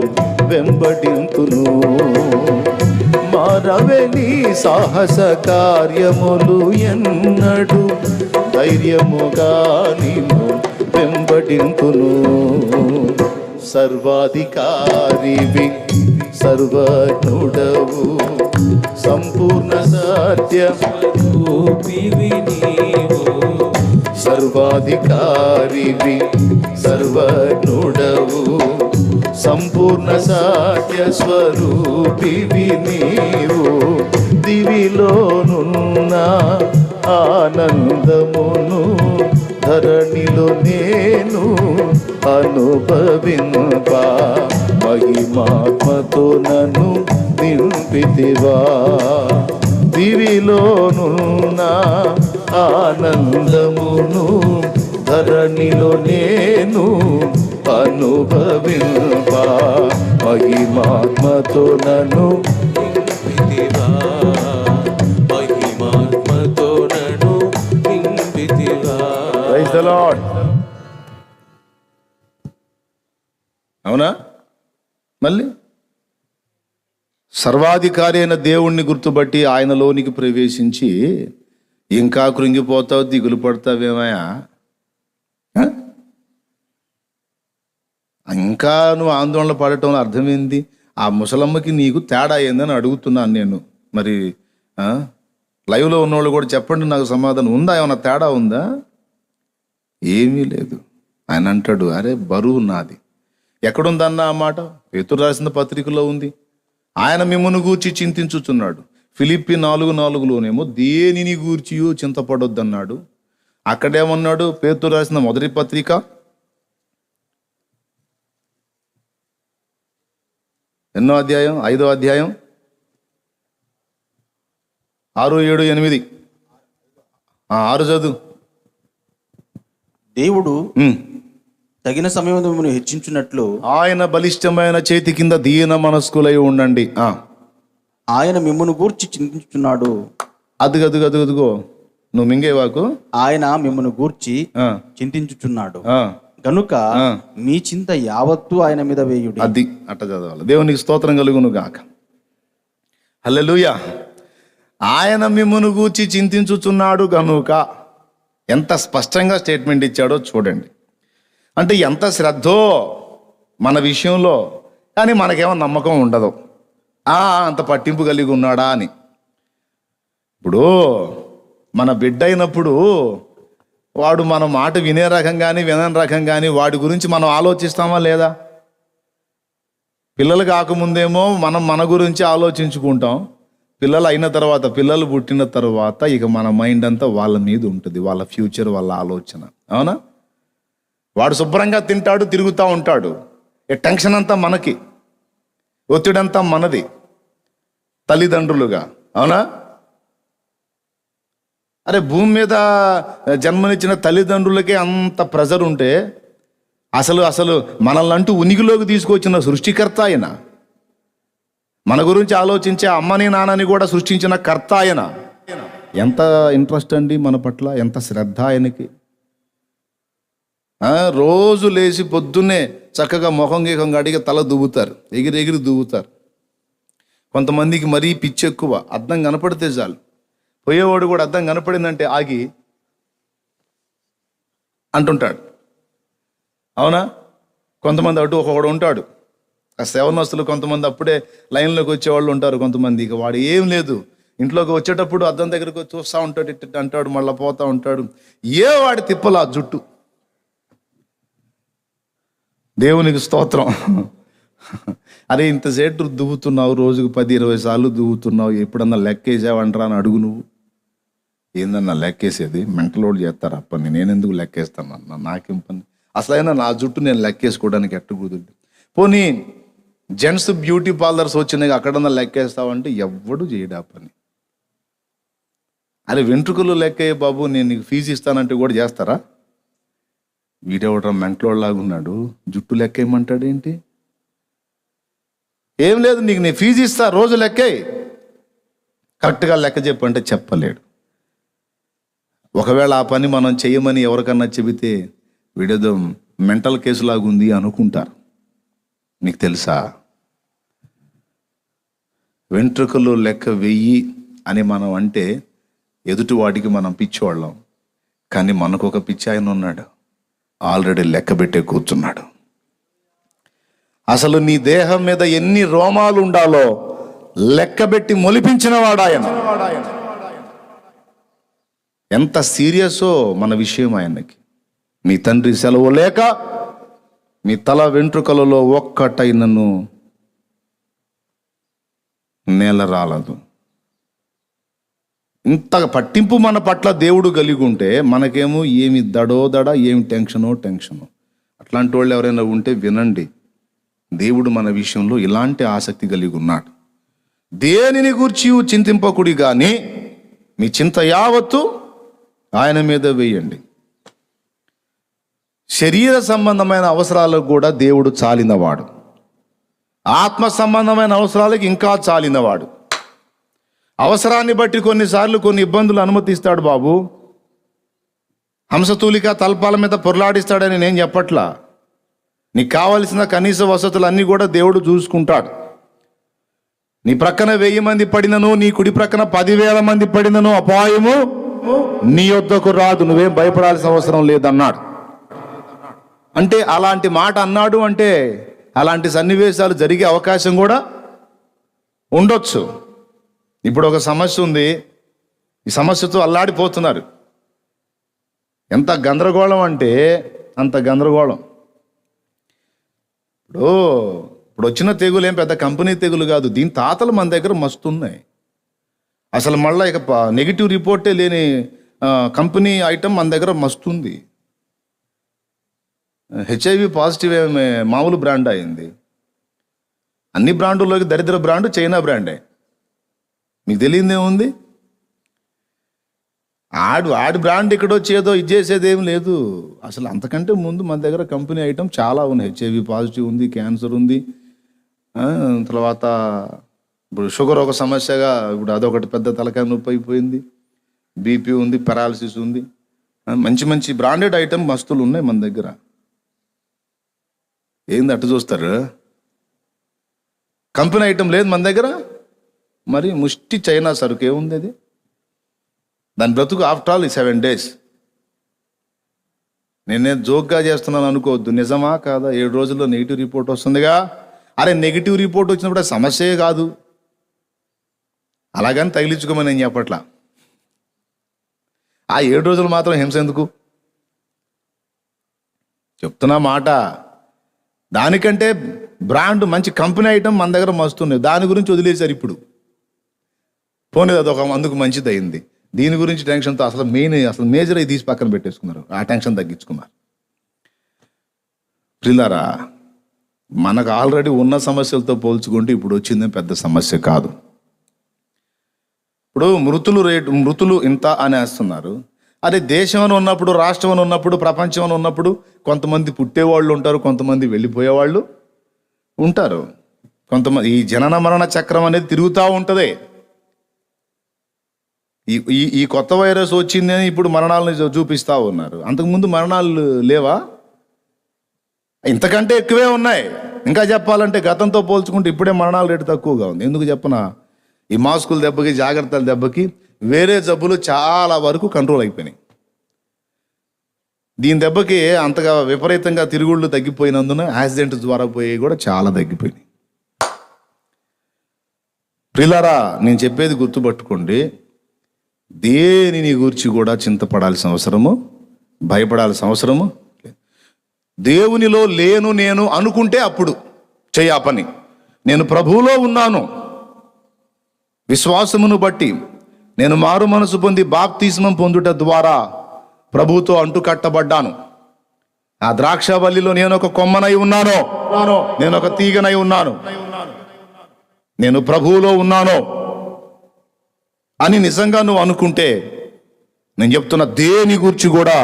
వెంబడింతును. మారవే నీ సాహస కార్యములు ఎన్నడు, ధైర్యముగా నిన్ను వెంబడింతును. సర్వాధికారివి, సర్వజ్ఞుడవు, సంపూర్ణ సత్యరూపివి నీవు. సర్వాధికారివి, సర్వజ్ఞుడవు, సంపూర్ణ సత్య స్వరూపివి నీవు. దివిలోనున్న ఆనందమును ధరణిలో నేను అనుభవింప, మహిమాత్మతో నన్ను నింపితివా. దివిలోనున్న ఆనందమును ధరణిలో నేను అనుభవింప, మహిమాత్మతో నన్ను నింపితివా. మహిమాత్మతో నన్ను నింపితివా. Praise the lord. అవునా? మళ్ళీ సర్వాధికారి అయిన దేవుణ్ణి గుర్తుపట్టి ఆయనలోనికి ప్రవేశించి ఇంకా కృంగిపోతావు, దిగులు పడతావేమయా? ఇంకా నువ్వు ఆందోళన పడటంలో అర్థమైంది. ఆ ముసలమ్మకి నీకు తేడా ఏందని అడుగుతున్నాను నేను. మరి లైవ్లో ఉన్నవాళ్ళు కూడా చెప్పండి నాకు సమాధానం. ఉందా? ఏమన్నా తేడా ఉందా? ఏమీ లేదు. ఆయన అంటాడు, అరే బరువు నాది. ఎక్కడుందన్న ఆ మాట? పేతురు రాసిన పత్రికలో ఉంది. ఆయన మిమ్మును గూర్చి చింతించుచున్నాడు. ఫిలిప్పి 4:4లోనేమో దేనిని గూర్చియో చింతపడొద్దన్నాడు. అక్కడేమన్నాడు? పేతురు రాసిన మొదటి పత్రిక 8వ అధ్యాయం 5వ అధ్యాయం 6, 7, 8. 6 చదువు. దేవుడు తగిన సమయంలో మిమ్మల్ని హెచ్చించున్నట్లు ఆయన బలిష్టమైన చేతి కింద దీన మనస్కులై ఉండండి. ఆయన మిమ్మల్ని గూర్చి చింతించుచున్నాడు. అదుగో నువ్వు మింగేవాకు. ఆయన మిమ్మల్ని గూర్చి చింతించుచున్నాడు కనుక మీ చింత యావత్తు ఆయన మీద వేయుడి. అది అట్ట చదవాలి. దేవునికి స్తోత్రం కలుగును గాక. హల్లెలూయా. ఆయన మిమ్మును గూర్చి చింతించుచున్నాడు గనుక. ఎంత స్పష్టంగా స్టేట్మెంట్ ఇచ్చాడో చూడండి. అంటే ఎంత శ్రద్ధో మన విషయంలో, కానీ మనకేమో నమ్మకం ఉండదు. అంత పట్టింపు కలిగి ఉన్నాడా అని. ఇప్పుడు మన బిడ్డ అయినప్పుడు వాడు మన మాట వినే రకం కానీ వినని రకం కానీ వాడి గురించి మనం ఆలోచిస్తామా లేదా? పిల్లలు కాకముందేమో మనం మన గురించి ఆలోచించుకుంటాం. పిల్లలు అయిన తర్వాత, పిల్లలు పుట్టిన తర్వాత ఇక మన మైండ్ అంతా వాళ్ళ మీద ఉంటుంది, వాళ్ళ ఫ్యూచర్, వాళ్ళ ఆలోచన. అవునా? వాడు శుభ్రంగా తింటాడు, తిరుగుతూ ఉంటాడు. టెన్షన్ అంతా మనకి, ఒత్తిడంతా మనది తల్లిదండ్రులుగా. అవునా? అరే, భూమి మీద జన్మనిచ్చిన తల్లిదండ్రులకే అంత ప్రెజర్ ఉంటే అసలు మనల్ని అంటూ ఉనికిలోకి తీసుకొచ్చిన సృష్టికర్త ఆయన, మన గురించి ఆలోచించే అమ్మని నాన్నని కూడా సృష్టించిన కర్త ఆయన. ఎంత ఇంట్రెస్ట్ అండి మన పట్ల, ఎంత శ్రద్ధ ఆయనకి. రోజు లేచి పొద్దున్నే చక్కగా మొహం గీహం గడిగి తల దువ్వుతారు, ఎగిరి దువ్వుతారు. కొంతమందికి మరీ పిచ్చి ఎక్కువ, అద్దం కనపడితే చాలు. పోయేవాడు కూడా అద్దం కనపడిందంటే ఆగి అంటుంటాడు. అవునా? కొంతమంది అటు ఒకడు ఉంటాడు, ఆ సేవనస్తులు కొంతమంది అప్పుడే లైన్లోకి వచ్చేవాళ్ళు ఉంటారు. కొంతమంది ఇక వాడు ఏం లేదు, ఇంట్లోకి వచ్చేటప్పుడు అద్దం దగ్గరకు చూస్తూ ఉంటాడు, ఇట్ట అంటాడు, మళ్ళీ పోతూ ఉంటాడు. వాడి తిప్పలు ఆ జుట్టు. దేవునికి స్తోత్రం. అరే, ఇంతసేపు దువ్వుతున్నావు, రోజుకు 10-20 సార్లు దువ్వుతున్నావు, ఎప్పుడన్నా లెక్కేసావంటరా అని అడుగు. నువ్వు ఏందన్నా లెక్కేసేది? మెంటలోడ్ చేస్తారా పని? నేనెందుకు లెక్కేస్తానన్నా? నాకేం పని? అసలైనా నా జుట్టు నేను లెక్కేసుకోవడానికి ఎట్టు కుదురుద్ది? పోనీ జెంట్స్ బ్యూటీ పార్లర్స్ వచ్చినాయి, అక్కడన్నా లెక్కేస్తావంటే ఎవ్వడు చేయడా పని. అరే, వెంట్రుకలు లెక్కే బాబు, నేను నీకు ఫీజు ఇస్తానంటే కూడా చేస్తారా? వీడెవడ మెంటలోడ్లాగా ఉన్నాడు, జుట్టు లెక్కేయమంటాడు ఏంటి? ఏం లేదు, నీకు నేను ఫీజు ఇస్తా, రోజు లెక్కే, కరెక్ట్గా లెక్క చెప్పంటే చెప్పలేడు. ఒకవేళ ఆ పని మనం చేయమని ఎవరికన్నా చెబితే వీడేదో మెంటల్ కేసులాగా ఉంది అనుకుంటారు. నీకు తెలుసా, వెంట్రుకలు లెక్క వెయ్యి అని మనం అంటే ఎదుటి వాడికి మనం పిచ్చివాళ్ళం. కానీ మనకు ఒక పిచ్చి ఆయన ఉన్నాడు, ఆల్రెడీ లెక్క పెట్టే కూర్చున్నాడు. అసలు నీ దేహం మీద ఎన్ని రోమాలు ఉండాలో లెక్కబెట్టి మొలిపించిన వాడు ఆయన. ఎంత సీరియసో మన విషయం ఆయనకి. నీ తండ్రి సెలవు లేక నీ తల వెంట్రుకలలో ఒక్కటైనను నేల రాలదు. ఇంత పట్టింపు మన పట్ల దేవుడు కలిగి ఉంటే మనకేమో ఏమి దడ, ఏమి టెన్షనో. అట్లాంటి వాళ్ళు ఎవరైనా ఉంటే వినండి, దేవుడు మన విషయంలో ఇలాంటి ఆసక్తి కలిగి ఉన్నాడు. దేనిని గూర్చి చింతింపకుడి కానీ మీ చింత యావత్తు ఆయన మీద వేయండి. శరీర సంబంధమైన అవసరాలకు కూడా దేవుడు చాలినవాడు, ఆత్మ సంబంధమైన అవసరాలకు ఇంకా చాలినవాడు. అవసరాన్ని బట్టి కొన్నిసార్లు కొన్ని ఇబ్బందులు అనుమతిస్తాడు బాబు. హంసతూలిక తల్పాల మీద పొరలాడిస్తాడని నేను చెప్పట్లా. నీకు కావలసిన కనీస వసతులన్నీ కూడా దేవుడు చూసుకుంటాడు. నీ ప్రక్కన 1000 మంది పడినను, నీ కుడి ప్రక్కన 10,000 మంది పడినను అపాయము నీ యొద్దకు రాదు, నువ్వేం భయపడాల్సిన అవసరం లేదన్నాడు. అంటే అలాంటి మాట అన్నాడు అంటే అలాంటి సన్నివేశాలు జరిగే అవకాశం కూడా ఉండొచ్చు. ఇప్పుడు ఒక సమస్య ఉంది, ఈ సమస్యతో అల్లాడిపోతున్నారు. ఎంత గందరగోళం అంటే అంత గందరగోళం. ఇప్పుడు వచ్చిన తెగులు ఏం పెద్ద కంపెనీ తెగులు కాదు, దీని తాతలు మన దగ్గర మస్తున్నాయి. అసలు మళ్ళీ ఇక నెగిటివ్ రిపోర్టే లేని కంపెనీ ఐటమ్ మన దగ్గర మస్తుంది. HIV పాజిటివ్ ఏమే మామూలు బ్రాండ్ అయింది. అన్ని బ్రాండుల్లోకి దరిద్ర బ్రాండు చైనా బ్రాండే. మీకు తెలియదేముంది? ఆడి బ్రాండ్ ఇక్కడ వచ్చేదో ఇది చేసేది ఏం లేదు. అసలు అంతకంటే ముందు మన దగ్గర కంపెనీ ఐటమ్ చాలా ఉన్నాయి. HIV పాజిటివ్ ఉంది, క్యాన్సర్ ఉంది, తర్వాత ఇప్పుడు షుగర్ ఒక సమస్యగా ఇప్పుడు అదొకటి పెద్ద తలకాయ నొప్పి అయిపోయింది, BP ఉంది, పెరాలసిస్ ఉంది. మంచి బ్రాండెడ్ ఐటమ్ మస్తులు ఉన్నాయి మన దగ్గర. ఏంది అట్టు చూస్తారు? కంపెనీ ఐటమ్ లేదు మన దగ్గర. మరి ముష్టి చైనా సరుకు ఏముంది అది? దాని బ్రతుకు ఆఫ్టర్ ఆల్ 7 days. నేనే జోక్గా చేస్తున్నాను అనుకోవద్దు, నిజమా కాదా? 7 రోజుల్లో నెగిటివ్ రిపోర్ట్ వస్తుందిగా. అరే నెగిటివ్ రిపోర్ట్ వచ్చినప్పుడు అది సమస్యే కాదు, అలాగని తగిలించుకోమని నేను చెప్పట్లా. ఆ 7 రోజులు మాత్రం హింస ఎందుకు చెప్తున్నా మాట. దానికంటే బ్రాండ్ మంచి కంపెనీ ఐటమ్ మన దగ్గర మస్తున్నాయి, దాని గురించి వదిలేశారు. ఇప్పుడు పోనీ అది ఒక అందుకు మంచిది అయింది, దీని గురించి టెన్షన్తో అసలు మేజర్ అయి తీసి పక్కన పెట్టేసుకున్నారు, ఆ టెన్షన్ తగ్గించుకున్నారు. ప్రియులారా, మనకు ఆల్రెడీ ఉన్న సమస్యలతో పోల్చుకుంటే ఇప్పుడు వచ్చింది పెద్ద సమస్య కాదు. ఇప్పుడు మృతులు ఇంత అనేస్తున్నారు. అదే దేశం అని ఉన్నప్పుడు, రాష్ట్రం అని ఉన్నప్పుడు, ప్రపంచం అని ఉన్నప్పుడు కొంతమంది పుట్టేవాళ్ళు ఉంటారు, కొంతమంది వెళ్ళిపోయేవాళ్ళు ఉంటారు, కొంతమంది ఈ జనన మరణ చక్రం అనేది తిరుగుతూ ఉంటుంది. ఈ కొత్త వైరస్ వచ్చిందని ఇప్పుడు మరణాలను చూపిస్తూ ఉన్నారు. అంతకుముందు మరణాలు లేవా? ఇంతకంటే ఎక్కువే ఉన్నాయి. ఇంకా చెప్పాలంటే గతంతో పోల్చుకుంటే ఇప్పుడే మరణాల రేటు తక్కువగా ఉంది. ఎందుకు చెప్పనా? ఈ మాస్కుల దెబ్బకి, జాగ్రత్తల దెబ్బకి వేరే జబ్బులు చాలా వరకు కంట్రోల్ అయిపోయినాయి. దీని దెబ్బకి అంతగా విపరీతంగా తిరుగుళ్ళు తగ్గిపోయినందున యాక్సిడెంట్ ద్వారా పోయి కూడా చాలా తగ్గిపోయినాయి. ప్రియులారా, నేను చెప్పేది గుర్తుపట్టుకోండి. దేనిని గురించి కూడా చింతపడాల్సిన అవసరము, భయపడాల్సిన అవసరము లేదు. దేవునిలో లేను నేను అనుకుంటే అప్పుడు చెయ్యి ఆ పని. నేను ప్రభువులో ఉన్నాను, విశ్వాసమును బట్టి నేను మారు మనసు పొంది బాప్తిస్మం పొందుట ద్వారా ప్రభువుతో అంటుకట్టబడ్డాను. ఆ ద్రాక్షవల్లిలో నేను ఒక కొమ్మనై ఉన్నాను, నేను ఒక తీగనై ఉన్నాను, నేను ప్రభువులో ఉన్నాను అని నిజంగా నువ్వు అనుకుంటే, నేను చెప్తున్న దేని గురించి కూడా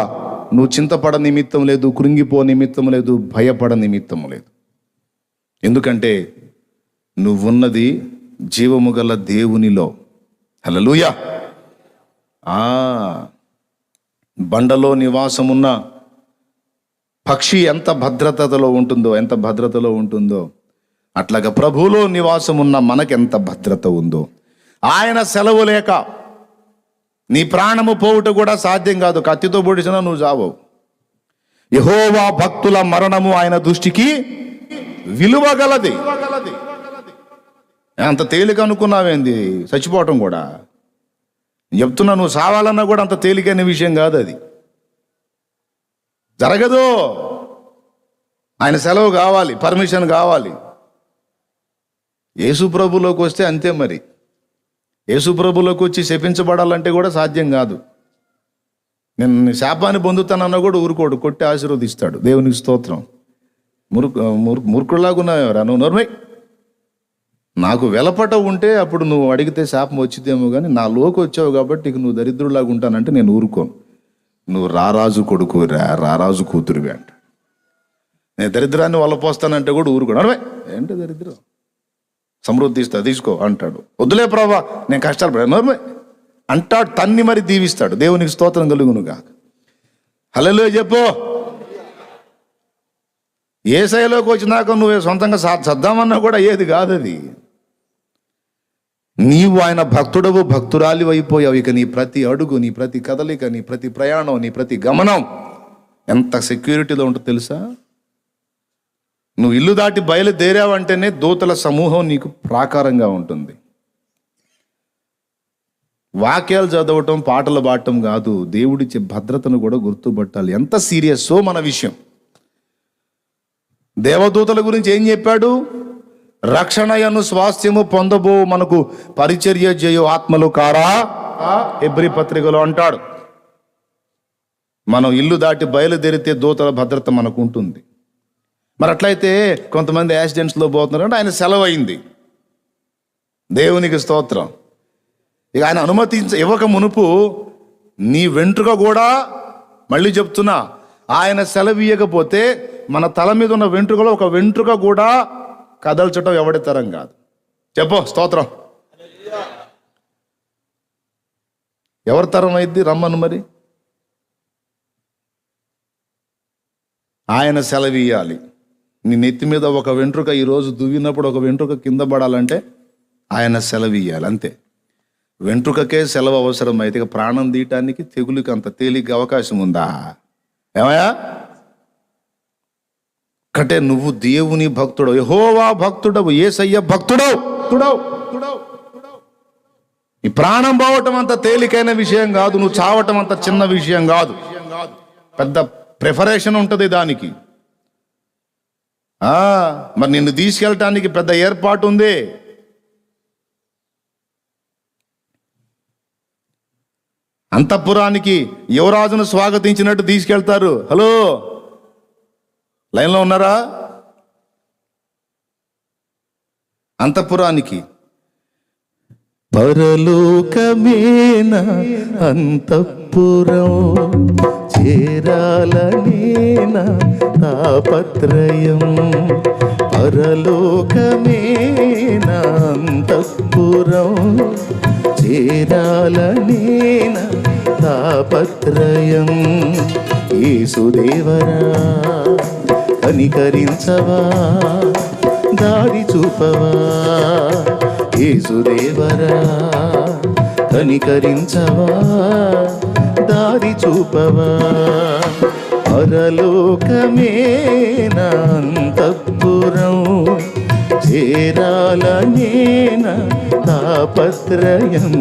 నువ్వు చింతపడ నిమిత్తం లేదు, కృంగిపో నిమిత్తం లేదు, భయపడ నిమిత్తం లేదు. ఎందుకంటే నువ్వున్నది జీవము గల దేవునిలో. హల్లెలూయా. బండలో నివాసమున్న పక్షి ఎంత భద్రతలో ఉంటుందో అట్లాగా ప్రభువులో నివాసమున్న మనకెంత భద్రత ఉందో. ఆయన సెలవు లేక నీ ప్రాణము పోవుట కూడా సాధ్యం కాదు. కత్తితో పొడిచినా నువ్వు చావవు. యెహోవా భక్తుల మరణము ఆయన దృష్టికి విలువగలది. అంత తేలిక అనుకున్నావేంది చచ్చిపోవటం కూడా? చెప్తున్నా, నువ్వు సావాలన్నా కూడా అంత తేలికైన విషయం కాదు, అది జరగదు. ఆయన సెలవు కావాలి, పర్మిషన్ కావాలి. యేసు ప్రభులోకి వస్తే అంతే. మరి యేసు ప్రభులోకి వచ్చి శపించబడాలంటే కూడా సాధ్యం కాదు. నేను శాపాన్ని పొందుతానన్నా కూడా ఊరుకోడు, కొట్టి ఆశీర్వదిస్తాడు. దేవునికి స్తోత్రం. మూర్ఖుల్లాగున్నావేరా నువ్వు? నోర్మై. నాకు వెలపట ఉంటే అప్పుడు నువ్వు అడిగితే శాపం వచ్చిద్దేమో, కానీ నా లోకి వచ్చావు కాబట్టి ఇక నువ్వు దరిద్రులాగా ఉంటానంటే నేను ఊరుకోను. నువ్వు రారాజు కొడుకురా, రారాజు కూతురువి అంట. నేను దరిద్రాన్ని వల్లపోస్తానంటే కూడా ఊరుకోను. అరే ఏంటి దరిద్రం? సమృద్ధి ఇస్తా, తీసుకో అంటాడు. వద్దులే ప్రభా, నేను కష్టాలు పడాను అంటాడు. తన్ని మరి దీవిస్తాడు. దేవునికి స్తోత్రం కలుగునుగా. హల్లెలూయా చెప్పు. యేసయ్యలోకి వచ్చినాక నువ్వు సొంతంగా సద్దామన్నా కూడా ఏది కాదు అది. నీవు ఆయన భక్తుడవు, భక్తురాలి అయిపోయావు. ఇక నీ ప్రతి అడుగు, నీ ప్రతి కదలిక, నీ ప్రతి ప్రయాణం, నీ ప్రతి గమనం ఎంత సెక్యూరిటీలో ఉంటుందో తెలుసా? నువ్వు ఇల్లు దాటి బయలుదేరావంటేనే దూతల సమూహం నీకు ప్రాకారంగా ఉంటుంది. వాక్యాలు చదవటం, పాటలు పాడటం కాదు, దేవుడిచ్చే భద్రతను కూడా గుర్తుపట్టాలి. ఎంత సీరియస్సో మన విషయం. దేవదూతల గురించి ఏం చెప్పాడు? రక్షణయను స్వాస్థ్యము పొందబో మనకు పరిచర్య చేయు ఆత్మలు కారా, హెబ్రీ పత్రికలో అంటాడు. మనం ఇల్లు దాటి బయలుదేరితే దూతల భద్రత మనకు ఉంటుంది. మరి అట్లయితే కొంతమంది యాక్సిడెంట్స్లో పోతున్నారు అంటే ఆయన సెలవు అయింది. దేవునికి స్తోత్రం. ఇక ఆయన ఇవ్వక మునుపు నీ వెంట్రుక కూడా, మళ్ళీ చెప్తున్నా, ఆయన సెలవు ఇవ్వకపోతే మన తల మీద ఉన్న వెంట్రుకలో ఒక వెంట్రుక కూడా కదల్చటం ఎవడి తరం కాదు. చెప్పు స్తోత్రం. ఎవరి తరం అయింది? రమ్మను మరి. ఆయన సెలవు ఇయ్యాలి. నీ నెత్తి మీద ఒక వెంట్రుక ఈరోజు దువ్వినప్పుడు ఒక వెంట్రుక కింద పడాలంటే ఆయన సెలవు ఇయ్యాలి అంతే. వెంట్రుకకే సెలవు అవసరం అయితే ఇక ప్రాణం తీయటానికి తెగులుకి అంత తేలిక అవకాశం ఉందా? ఏమయ్యా? ఒకటే నువ్వు దేవుని భక్తుడవు, యెహోవా భక్తుడవు, యేసయ్య భక్తుడవు. ఈ ప్రాణం పోవటం అంత తేలికైన విషయం కాదు, నువ్వు చావటం అంత చిన్న విషయం కాదు. పెద్ద ప్రిపరేషన్ ఉంటుంది దానికి. మరి నిన్ను తీసుకెళ్ళటానికి పెద్ద ఏర్పాటు ఉంది. అంతఃపురానికి యువరాజును స్వాగతించినట్టు తీసుకెళ్తారు. హలో, లైన్లో ఉన్నారా? అంతఃపురానికి పరలోకమేన అంతఃపురం చేరాలనేన తాపత్రయం. పరలోకమేన అంతఃపురం చేరాలనేన తాపత్రయం. యేసుదేవరా కనికరించవా, దారి చూపవా. యేసుదేవరా కనికరించవా, దారి చూపవా. పరలోకమేన అంతఃపురం చేరాలనేన తాపత్రయం.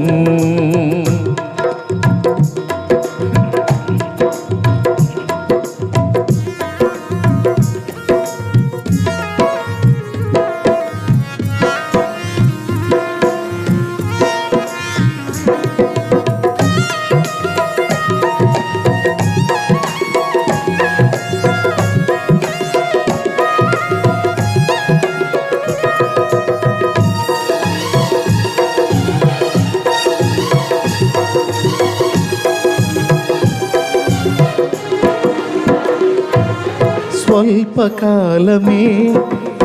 స్వల్పకాలమే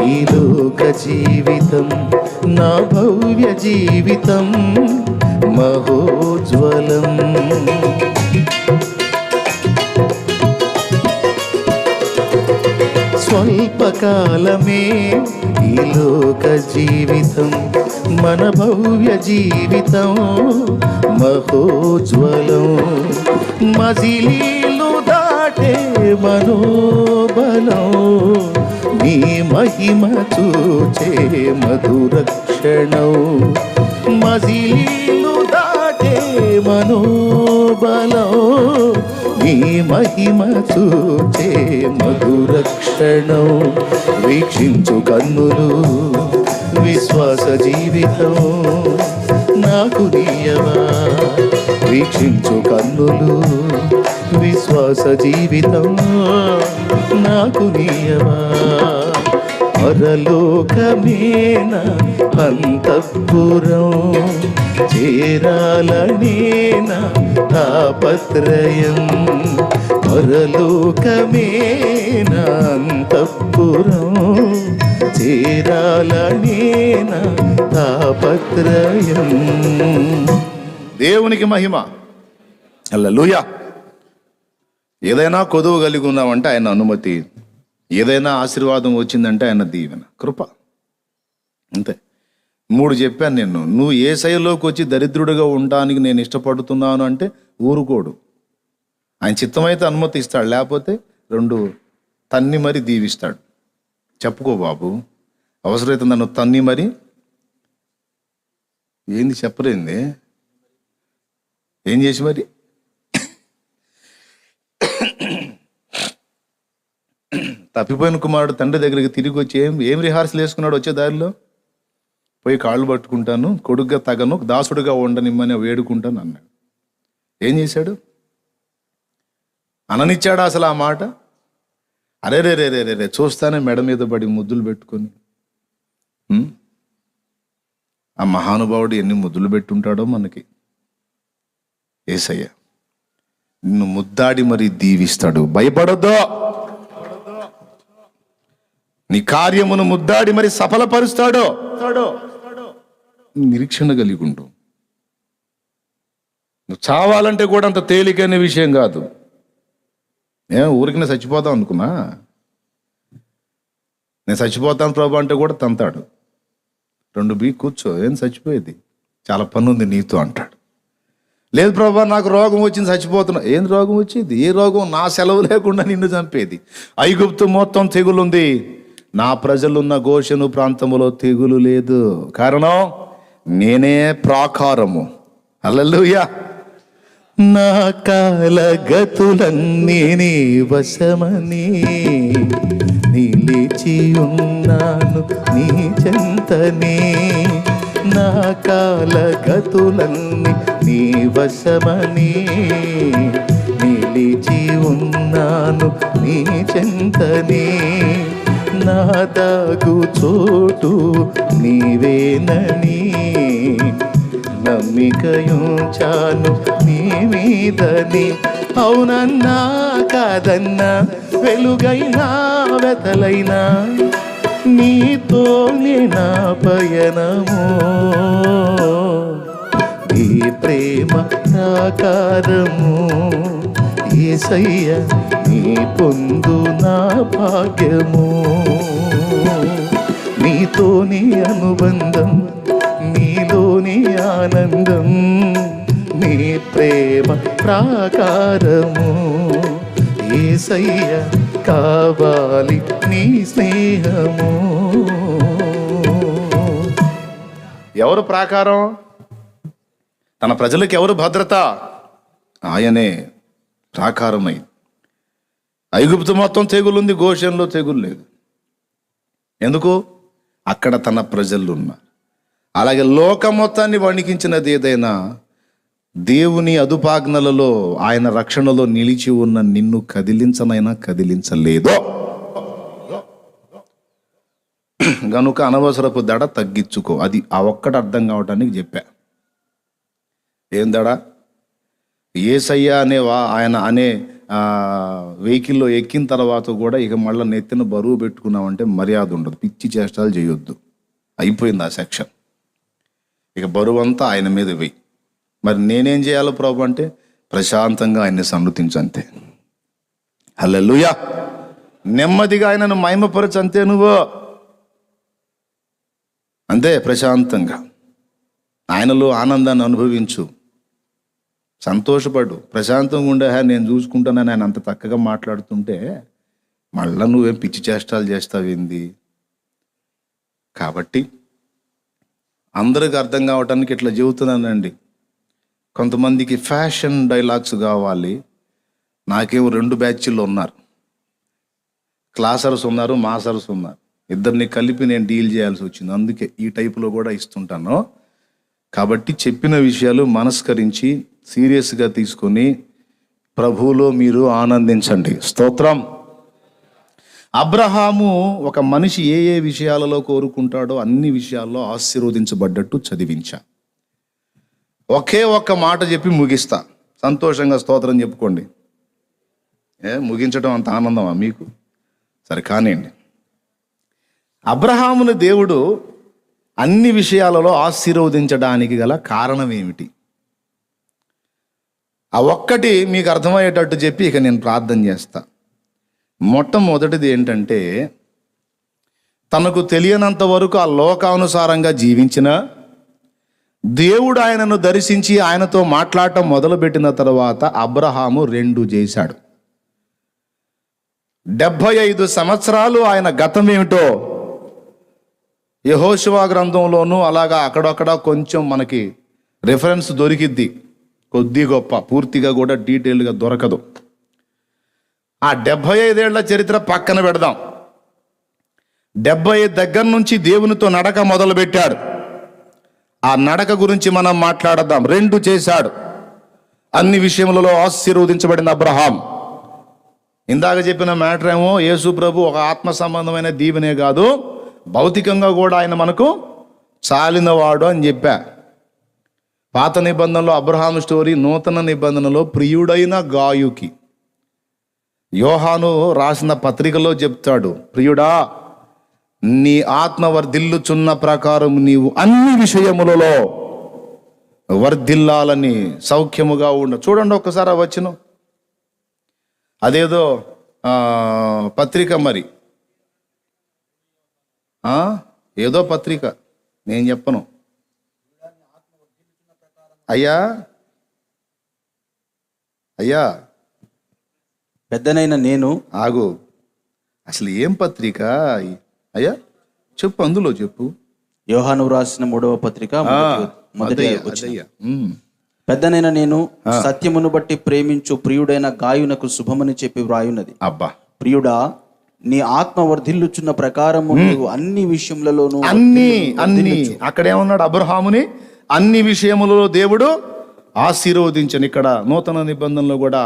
ఈ లోక జీవితం, నా భవ్య జీవితం మహోజ్వలం. స్వల్పకాలమే ఈ లోక జీవితం, మన భవ్య జీవితం మహోజ్వలం. మజిలీలు దాటే మనోబలం, నీ మహిమ చూచే మధుర క్షణం. మజిలీలు దాటే మనోబలం, నీ మహిమ చూచే మధుర క్షణం. వీక్షించు కన్నులు విశ్వాస జీవితం నాకు నీయవా. వీక్షించు కన్నులు విశ్వాస జీవితం నాకు నీయవా. పరలోకమేన అంతఃపురం చేరాలనేన తాపత్రయం. పరలోకమేన అంతఃపురం చేరాలనేన తాపత్రయం. దేవునికి మహిమ. హల్లెలూయా. ఏదైనా కొదువు కలిగి ఉన్నామంటే ఆయన అనుమతి, ఏదైనా ఆశీర్వాదం వచ్చిందంటే ఆయన దీవెన, కృప, అంతే. 3 చెప్పాను నేను. నువ్వు యేసయ్యలోకి వచ్చి దరిద్రుడిగా ఉండడానికి నేను ఇష్టపడుతున్నాను అంటే ఊరుకోడు. ఆయన చిత్తమైతే అనుమతి ఇస్తాడు, లేకపోతే 2 తన్ని మరి దీవిస్తాడు. చెప్పుకో బాబు, అవసరమైతే నన్ను తన్ని మరి ఏంది చెప్పలేంది, ఏం చేసి మరి తప్పిపోయిన కుమారుడు తండ్రి దగ్గరికి తిరిగి వచ్చి ఏం రిహార్సల్ వేసుకున్నాడు? వచ్చే దారిలో పోయి కాళ్ళు పట్టుకుంటాను, కొడుగ్గా తగను, దాసుడుగా ఉండనిమ్మని వేడుకుంటాను అన్నాడు. ఏం చేశాడు? అననిచ్చాడా అసలు ఆ మాట? అరే రే రే రే రే చూస్తానే మెడ మీద పడి ముద్దులు పెట్టుకొని, ఆ మహానుభావుడు ఎన్ని ముద్దులు పెట్టుంటాడో మనకి. యేసయ్య నిన్ను ముద్దాడి మరి దీవిస్తాడు, భయపడొద్దు. నీ కార్యమును ముద్దాడి మరి సఫలపరుస్తాడో నిరీక్షణ కలిగి ఉండు. నువ్వు చావాలంటే కూడా అంత తేలికైన విషయం కాదు. ఊరికి నేను చచ్చిపోతాం అనుకున్నా, నేను చచ్చిపోతాను ప్రభు అంటే కూడా తంతాడు. 2 కూర్చో, ఏం చచ్చిపోయేది, చాలా పని ఉంది నీతో అంటాడు. లేదు ప్రభా నాకు రోగం వచ్చింది చచ్చిపోతున్నా. ఏం రోగం వచ్చింది? ఏ రోగం? నా సెలవు లేకుండా నిన్ను చంపేది. ఐగుప్తు మొత్తం తెగులుంది, నా ప్రజలున్న గోషెను ప్రాంతములో తెగులు లేదు. కారణం నేనే ప్రాకారము. హల్లెలూయా. నా కాలగతులన్నీ నీ వశమని నిలిచి ఉన్నాను నీ చెంతనే. నా కాలగతులన్నీ నీ వశమని నిలిచి ఉన్నాను నీ చెంతనే. నా దాగు చోటు నీవేనని నమ్మికయుంచాను నీ మీదని. అవునన్నా కాదన్నా, వెలుగైనా వెతలైనా నీతోనే నా పయనము. ఈ ప్రేమ ప్రాకారము యేసయ్య, నీ పొందు నా భాగ్యము. నీతోని అనుబంధం, నీలోని ఆనందం, నీ ప్రేమ ప్రాకారము యేసయ్య, కావాలి నీ స్నేహము. ఎవరు ప్రాకారం? తన ప్రజలకు ఎవరు భద్రత? ఆయనే ప్రాకారమై. ఐగుప్తు మొత్తం తెగులుంది, గోషెన్లో తెగులు లేదు. ఎందుకు? అక్కడ తన ప్రజలు ఉన్నారు. అలాగే లోకం మొత్తాన్ని వణికించినది ఏదైనా దేవుని అదుపాజ్ఞలలో, ఆయన రక్షణలో నిలిచి ఉన్న నిన్ను కదిలించనైనా కదిలించలేదో. గనుక అనవసరపు దడ తగ్గించుకో. అది ఆ ఒక్కటి అర్థం కావటానికి చెప్పా. ఏం దడ? యేసయ్య ఆయన అనే వెహికల్లో ఎక్కిన తర్వాత కూడా ఇక మళ్ళీ నెత్తిన బరువు పెట్టుకున్నామంటే మర్యాద ఉండదు. పిచ్చి చేష్టాలు చేయొద్దు. అయిపోయింది ఆ సెక్షన్. ఇక బరువు అంతా ఆయన మీద వెయ్యి. మరి నేనేం చేయాలో ప్రభు అంటే ప్రశాంతంగా ఆయన్ని సన్నతించంతే. హల్లెలూయా. నెమ్మదిగా ఆయనను మహిమపరచంతే. నువ్వు అంతే, ప్రశాంతంగా ఆయనలో ఆనందాన్ని అనుభవించు, సంతోషపడు, ప్రశాంతంగా ఉండే. నేను చూసుకుంటానని ఆయన అంత చక్కగా మాట్లాడుతుంటే మళ్ళా నువ్వేం పిచ్చి చేష్టాలు చేస్తావేంది? కాబట్టి అందరికి అర్థం కావటానికి ఇట్లా చెబుతున్నానండి. కొంతమందికి ఫ్యాషన్ డైలాగ్స్ కావాలి. నాకేమో 2 బ్యాచ్లు ఉన్నారు. క్లాసర్స్ ఉన్నారు, మాసర్స్ ఉన్నారు. ఇద్దరిని కలిపి నేను డీల్ చేయాల్సి వచ్చింది. అందుకే ఈ టైపులో కూడా ఇస్తుంటాను. కాబట్టి చెప్పిన విషయాలు మనస్కరించి సీరియస్గా తీసుకొని ప్రభువులో మీరు ఆనందించండి. స్తోత్రం. అబ్రహాము ఒక మనిషి ఏ ఏ విషయాలలో కోరుకుంటాడో అన్ని విషయాల్లో ఆశీర్వదించబడ్డట్టు చదివించా. ఒకే ఒక్క మాట చెప్పి ముగిస్తా. సంతోషంగా స్తోత్రం చెప్పుకోండి. ముగించడం అంత ఆనందమా మీకు? సరే కానివ్వండి. అబ్రహాముని దేవుడు అన్ని విషయాలలో ఆశీర్వదించడానికి గల కారణం ఏమిటి? ఆ ఒక్కటి మీకు అర్థమయ్యేటట్టు చెప్పి ఇక నేను ప్రార్థన చేస్తా. మొట్టమొదటిది ఏంటంటే, తనకు తెలియనంత వరకు ఆ లోకానుసారంగా జీవించిన దేవుడు ఆయనను దర్శించి ఆయనతో మాట్లాడటం మొదలుపెట్టిన తర్వాత అబ్రహాము 2 చేశాడు. 75 సంవత్సరాలు ఆయన గతం ఏమిటో యెహోషువ గ్రంథంలోనూ అలాగా అక్కడక్కడ కొంచెం మనకి రిఫరెన్స్ దొరికిద్ది, కొద్ది గొప్ప, పూర్తిగా కూడా డీటెయిల్గా దొరకదు. ఆ 75 ఏళ్ల చరిత్ర పక్కన పెడదాం. 75 దగ్గర నుంచి దేవునితో నడక మొదలుపెట్టాడు. ఆ నడక గురించి మనం మాట్లాడదాం. 2 చేశాడు. అన్ని విషయములలో ఆశీర్వదించబడిన అబ్రహాం. ఇందాక చెప్పిన మ్యాటర్ ఏమో యేసు ప్రభు ఒక ఆత్మ సంబంధమైన దీవెనే కాదు, భౌతికంగా కూడా ఆయన మనకు చాలినవాడు అని చెప్పా. పాత నిబంధనలో అబ్రహాం స్టోరీ, నూతన నిబంధనలో ప్రియుడైన గాయుకి యోహాను రాసిన పత్రికలో చెప్తాడు, ప్రియుడా నీ ఆత్మ వర్ధిల్లుచున్న ప్రకారం నీవు అన్ని విషయములలో వర్ధిల్లాలని, సౌఖ్యముగా ఉండ. చూడండి ఒక్కసారి వచ్చును. అదేదో పత్రిక, మరి ఏదో పత్రిక నేను చెప్పను. అయ్యా అయ్యా పెద్దనైన నేను ఆగు. అసలు ఏం పత్రిక అయ్యా? చెప్పు, అందులో చెప్పు. యోహాను రాసిన 3వ పత్రిక మొదటి అదయ్యా, వచనం. అదయ్యా. పెద్దనైన నేను సత్యమును బట్టి ప్రేమించు ప్రియుడైన గాయునకు శుభమని చెప్పి వ్రాయున్నది. అబ్బా, ప్రియుడా, నీ ఆత్మ వర్ధిల్లుచున్న ప్రకారము నీవు అన్ని విషయములలోనూ అన్ని అక్కడేమన్నాడు? అబ్రహాముని అన్ని విషయములలో దేవుడు ఆశీర్వదించను. ఇక్కడ నూతన నిబంధనలో కూడా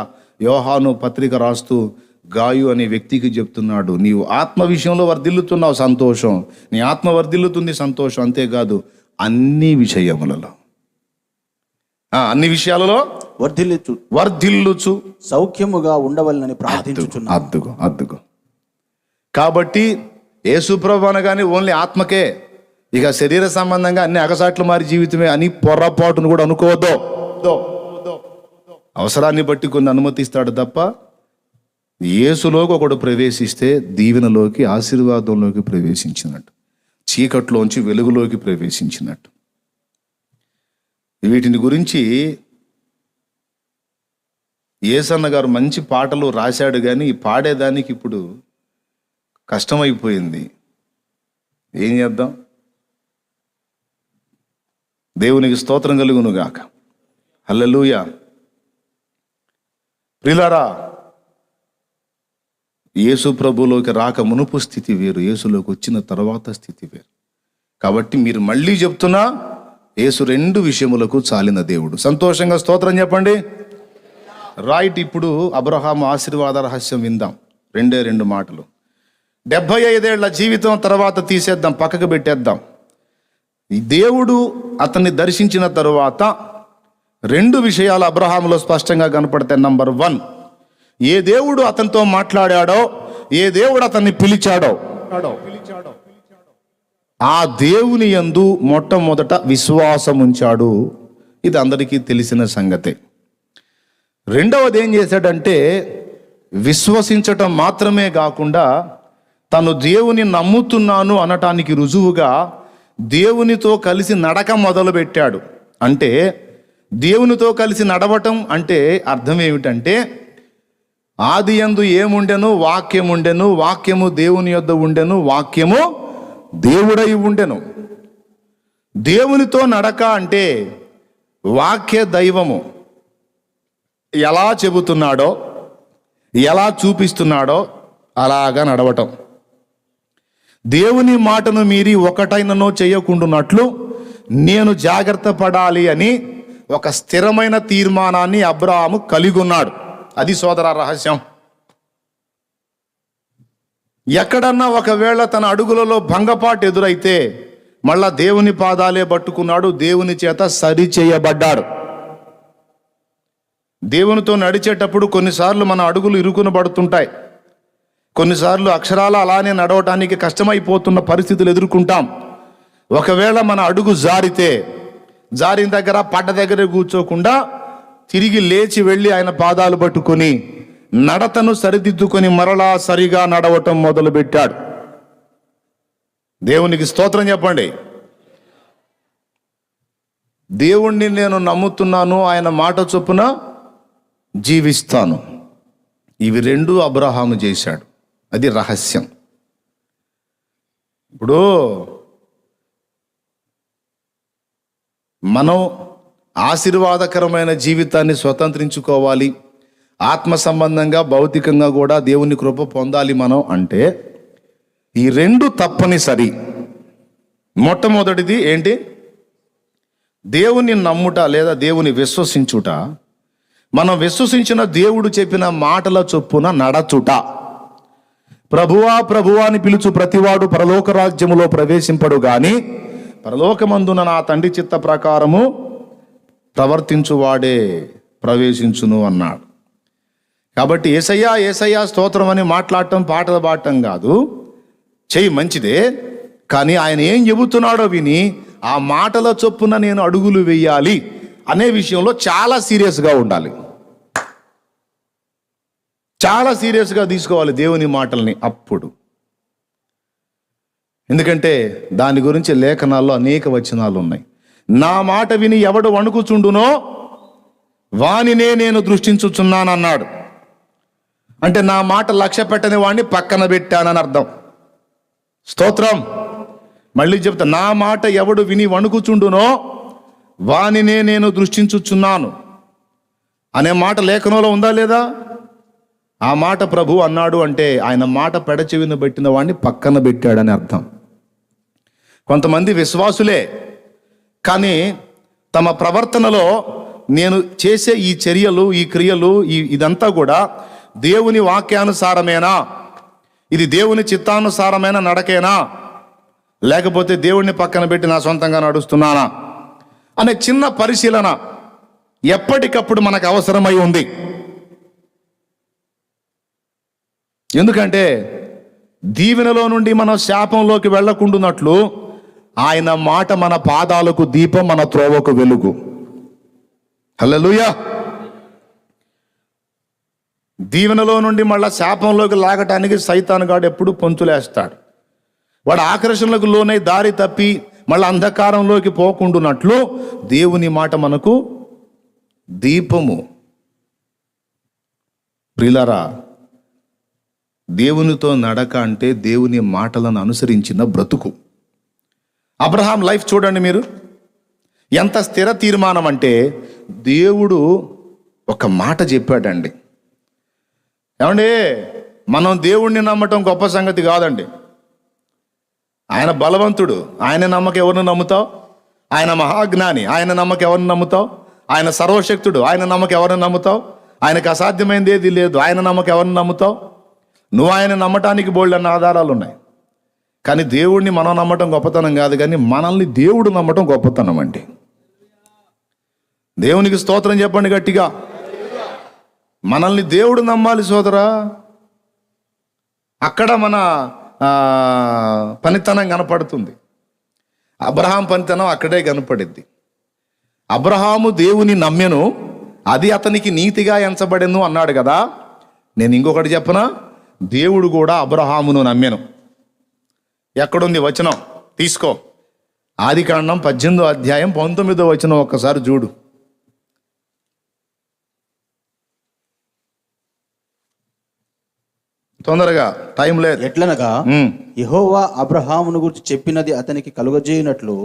యోహాను పత్రిక రాస్తూ గాయు అనే వ్యక్తికి చెప్తున్నాడు, నీవు ఆత్మ విషయంలో వర్ధిల్లుతున్నావు, సంతోషం. నీ ఆత్మ వర్ధిల్లుతుంది, సంతోషం. అంతేకాదు, అన్ని విషయములలో, అన్ని విషయాలలో వర్ధిల్లుచు సౌఖ్యముగా ఉండవలనని ప్రార్థించుచున్నాను. అద్దుగో. కాబట్టి యేసుప్రభు అనగానే ఓన్లీ ఆత్మకే, ఇక శరీర సంబంధంగా అన్ని అగసాట్లు మారి జీవితమే అని పొర్రపాటును కూడా అనుకోవద్దు. అవసరాన్ని బట్టి కొన్ని అనుమతిస్తాడు తప్ప, యేసులోకి ఒకడు ప్రవేశిస్తే దీవెనలోకి, ఆశీర్వాదంలోకి ప్రవేశించినట్టు, చీకట్లోంచి వెలుగులోకి ప్రవేశించినట్టు. వీటిని గురించి యేసన్న గారు మంచి పాటలు రాశాడు, కానీ పాడేదానికి ఇప్పుడు కష్టమైపోయింది. ఏం చేద్దాం? దేవునికి స్తోత్రం కలుగును గాక. హల్లెలూయా. ప్రియులారా, యేసు ప్రభులోకి రాక మునుపు స్థితి వేరు, యేసులోకి వచ్చిన తర్వాత స్థితి వేరు. కాబట్టి మీరు మళ్ళీ చెప్తున్నా, యేసు 2 విషయములకు చాలిన దేవుడు. సంతోషంగా స్తోత్రం చెప్పండి. రైట్. ఇప్పుడు అబ్రహాము ఆశీర్వాద రహస్యం విందాం. 2 మాటలు. 75 ఏళ్ల జీవితం తర్వాత తీసేద్దాం, పక్కకు పెట్టేద్దాం. దేవుడు అతన్ని దర్శించిన తరువాత 2 విషయాలు అబ్రహాములో స్పష్టంగా కనపడతాయి. నంబర్ 1, ఏ దేవుడు అతనితో మాట్లాడాడో, ఏ దేవుడు అతన్ని పిలిచాడో, ఆ దేవుని యందు మొట్టమొదట విశ్వాసం ఉంచాడు. ఇది అందరికీ తెలిసిన సంగతే. రెండవది ఏం చేశాడంటే, విశ్వసించటం మాత్రమే కాకుండా తను దేవుని నమ్ముతున్నాను అనటానికి రుజువుగా దేవునితో కలిసి నడక మొదలుపెట్టాడు. అంటే దేవునితో కలిసి నడవటం అంటే అర్థం ఏమిటంటే, ఆది యందు ఏముండెను? వాక్యముండెను, వాక్యము దేవుని యొద్ద ఉండెను, వాక్యము దేవుడై ఉండెను. దేవునితో నడక అంటే వాక్య దైవము ఎలా చెబుతున్నాడో, ఎలా చూపిస్తున్నాడో అలాగా నడవటం. దేవుని మాటను మీరి ఒకటైననో చేయకుండానట్లు నేను జాగ్రత్త పడాలి అని ఒక స్థిరమైన తీర్మానాన్ని అబ్రాహాము కలిగి ఉన్నాడు. అది సోదర రహస్యం. ఎక్కడన్నా ఒకవేళ తన అడుగులలో భంగపాటు ఎదురైతే మళ్ళా దేవుని పాదాలే పట్టుకున్నాడు, దేవుని చేత సరి చేయబడ్డాడు. దేవునితో నడిచేటప్పుడు కొన్నిసార్లు మన అడుగులు ఇరుకున పడుతుంటాయి, కొన్నిసార్లు అక్షరాల అలానే నడవటానికి కష్టమైపోతున్న పరిస్థితులు ఎదుర్కొంటాం. ఒకవేళ మన అడుగు జారిన దగ్గర పడ్డ దగ్గర కూర్చోకుండా తిరిగి లేచి వెళ్ళి ఆయన పాదాలు పట్టుకొని నడతను సరిదిద్దుకొని మరలా సరిగా నడవటం మొదలుపెట్టాడు. దేవునికి స్తోత్రం చెప్పండి. దేవుణ్ణి నేను నమ్ముతున్నాను, ఆయన మాట చొప్పున జీవిస్తాను. ఇవి 2 అబ్రహాము చేశాడు. అది రహస్యం. ఇప్పుడు మనం ఆశీర్వాదకరమైన జీవితాన్ని స్వతంత్రించుకోవాలి, ఆత్మ సంబంధంగా భౌతికంగా కూడా దేవుని కృప పొందాలి మనం అంటే ఈ 2 తప్పనిసరి. మొట్టమొదటిది ఏంటి? దేవుని నమ్ముట లేదా దేవుని విశ్వసించుట. మనం విశ్వసించిన దేవుడు చెప్పిన మాటల చొప్పున నడచుట. ప్రభువా ప్రభువా అని పిలుచు ప్రతివాడు పరలోక రాజ్యములో ప్రవేశింపడు గాని పరలోకమందున నా తండ్రి చిత్త ప్రకారము ప్రవర్తించువాడే ప్రవేశించును అన్నాడు. కాబట్టి యేసయ్యా యేసయ్యా స్తోత్రం అని మాట్లాడటం, పాటలు పాడటం కాదు, చెయ్యి మంచిదే, కానీ ఆయన ఏం చెబుతున్నాడో విని ఆ మాటల చొప్పున నేను అడుగులు వేయాలి అనే విషయంలో చాలా సీరియస్గా ఉండాలి, చాలా సీరియస్గా తీసుకోవాలి దేవుని మాటల్ని. అప్పుడు ఎందుకంటే దాని గురించి లేఖనాల్లో అనేక వచనాలు ఉన్నాయి. నా మాట విని ఎవడు వణుకుచుండునో వానినే నేను దృష్టించుచున్నానన్నాడు. అంటే నా మాట లక్ష్య పెట్టని వాడిని పక్కన పెట్టానని అర్థం. స్తోత్రం. మళ్ళీ చెప్తా, నా మాట ఎవడు విని వణుకుచుండునో వానినే నేను దృష్టించుచున్నాను అనే మాట లేఖనంలో ఉందా లేదా? ఆ మాట ప్రభు అన్నాడు అంటే ఆయన మాట పెడచెవిన పెట్టిన వాడిని పక్కన పెట్టాడని అర్థం. కొంతమంది విశ్వాసులే కానీ తమ ప్రవర్తనలో నేను చేసే ఈ చర్యలు, ఈ క్రియలు, ఇదంతా కూడా దేవుని వాక్యానుసారమేనా, ఇది దేవుని చిత్తానుసారమైన నడకేనా, లేకపోతే దేవుణ్ణి పక్కన పెట్టి నా సొంతంగా నడుస్తున్నానా అనే చిన్న పరిశీలన ఎప్పటికప్పుడు మనకు అవసరమై ఉంది. ఎందుకంటే దీవెనలో నుండి మనం శాపంలోకి వెళ్ళకుండానట్లు ఆయన మాట మన పాదాలకు దీపం, మన త్రోవకు వెలుగు. హల్లెలూయా. దీవెనలో నుండి మళ్ళా శాపంలోకి లాగటానికి సైతానుగాడు ఎప్పుడు పొంచులేస్తాడు. వాడు ఆకర్షణలకు లోనై దారి తప్పి మళ్ళీ అంధకారంలోకి పోకుండానట్లు దేవుని మాట మనకు దీపము. ప్రియులారా, దేవునితో నడక అంటే దేవుని మాటలను అనుసరించిన బ్రతుకు. అబ్రహాం లైఫ్ చూడండి మీరు, ఎంత స్థిర తీర్మానం అంటే దేవుడు ఒక మాట చెప్పాడండి. ఏమండి, మనం దేవుణ్ణి నమ్మటం గొప్ప సంగతి కాదండి. ఆయన బలవంతుడు, ఆయన నమ్మక ఎవరిని నమ్ముతావు? ఆయన మహాజ్ఞాని, ఆయన నమ్మక ఎవరిని నమ్ముతావు? ఆయన సర్వశక్తుడు, ఆయన నమ్మక ఎవరిని నమ్ముతావు? ఆయనకు అసాధ్యమైనది ఏది లేదు, ఆయన నమ్మక ఎవరిని నమ్ముతావు? నువ్వు ఆయన నమ్మటానికి బోల్డన్న ఆధారాలు ఉన్నాయి. కానీ దేవుడిని మనం నమ్మటం గొప్పతనం కాదు, కానీ మనల్ని దేవుడు నమ్మటం గొప్పతనం అండి. దేవునికి స్తోత్రం చెప్పండి గట్టిగా. మనల్ని దేవుడు నమ్మాలి సోదరా. అక్కడ మన పనితనం కనపడుతుంది. అబ్రహాం పనితనం అక్కడే కనపడిద్ది. అబ్రహాము దేవుని నమ్మెను, అది అతనికి నీతిగా ఎంచబడెను అన్నాడు కదా. నేను ఇంకొకటి చెప్పనా, దేవుడు కూడా అబ్రహామును నమ్మెను. ఎక్కడుంది వచనం? తీసుకో, ఆదికాండం 18వ అధ్యాయం 19వ వచనం ఒక్కసారి చూడు. తొందరగా, టైం లేదు. ఎట్లనగా యెహోవా అబ్రహామును గురించి చెప్పినది అతనికి కలుగజేయునట్లు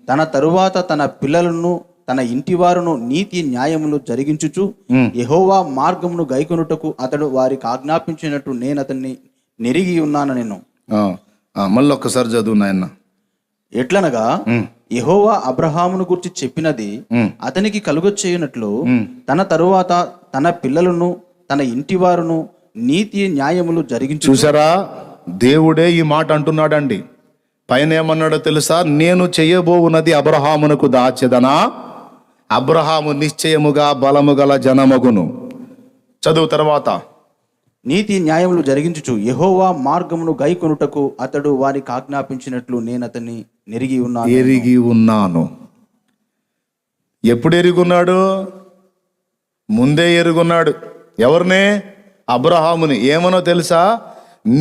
తన తరువాత తన పిల్లలను తన ఇంటివారును నీతి న్యాయములు జరిగించుచు యెహోవా మార్గమును గైకొనుటకు అతడు వారికి ఆజ్ఞాపించినట్టు నేను అతన్ని నెరిగి ఉన్నాను. నేను మళ్ళీ ఒక్కసారి చదువు నాయన. ఎట్లనగా యెహోవా అబ్రహామును గురించి చెప్పినది అతనికి కలుగచేయునట్లు తన తరువాత తన పిల్లలను తన ఇంటివారును నీతి న్యాయములు జరిగించు. చూసారా, దేవుడే ఈ మాట అంటున్నాడండి. పైన ఏమన్నాడో తెలుసా? నేను చెయ్యబోవున్నది అబ్రహామునకు దాచెదనా, అబ్రహాము నిశ్చయముగా బలము గల జనమగును. చదువు తర్వాత. నీతి న్యాయములు జరిగించుచు యెహోవా మార్గమును గైకొనుటకు అతడు వారికి ఆజ్ఞాపించినట్లు నేను అతన్ని ఎరిగి ఉన్నాను. ఎప్పుడు ఎరుగున్నాడు? ముందే ఎరుగున్నాడు. ఎవరినే? అబ్రహాముని. ఏమనో తెలుసా?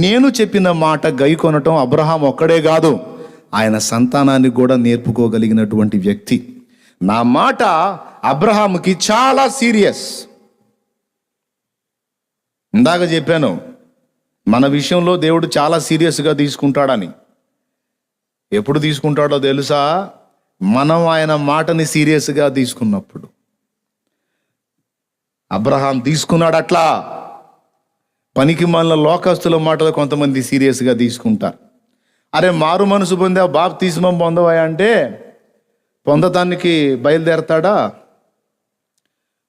నేను చెప్పిన మాట గైకొనటం అబ్రహాం ఒక్కడే కాదు, ఆయన సంతానాన్ని కూడా నేర్పుకోగలిగినటువంటి వ్యక్తి. నా మాట అబ్రహాముకి చాలా సీరియస్. ఇందాక చెప్పాను, మన విషయంలో దేవుడు చాలా సీరియస్గా తీసుకుంటాడని. ఎప్పుడు తీసుకుంటాడో తెలుసా? మనం ఆయన మాటని సీరియస్గా తీసుకున్నప్పుడు. అబ్రహాం తీసుకున్నాడు అట్లా. పనికి మన లోకస్తుల మాటలు కొంతమంది సీరియస్గా తీసుకుంటారు. అరే, మారు మనసు పొందా, బాప్తిస్మం పొందవా అంటే పొందటానికి బయలుదేరతాడా?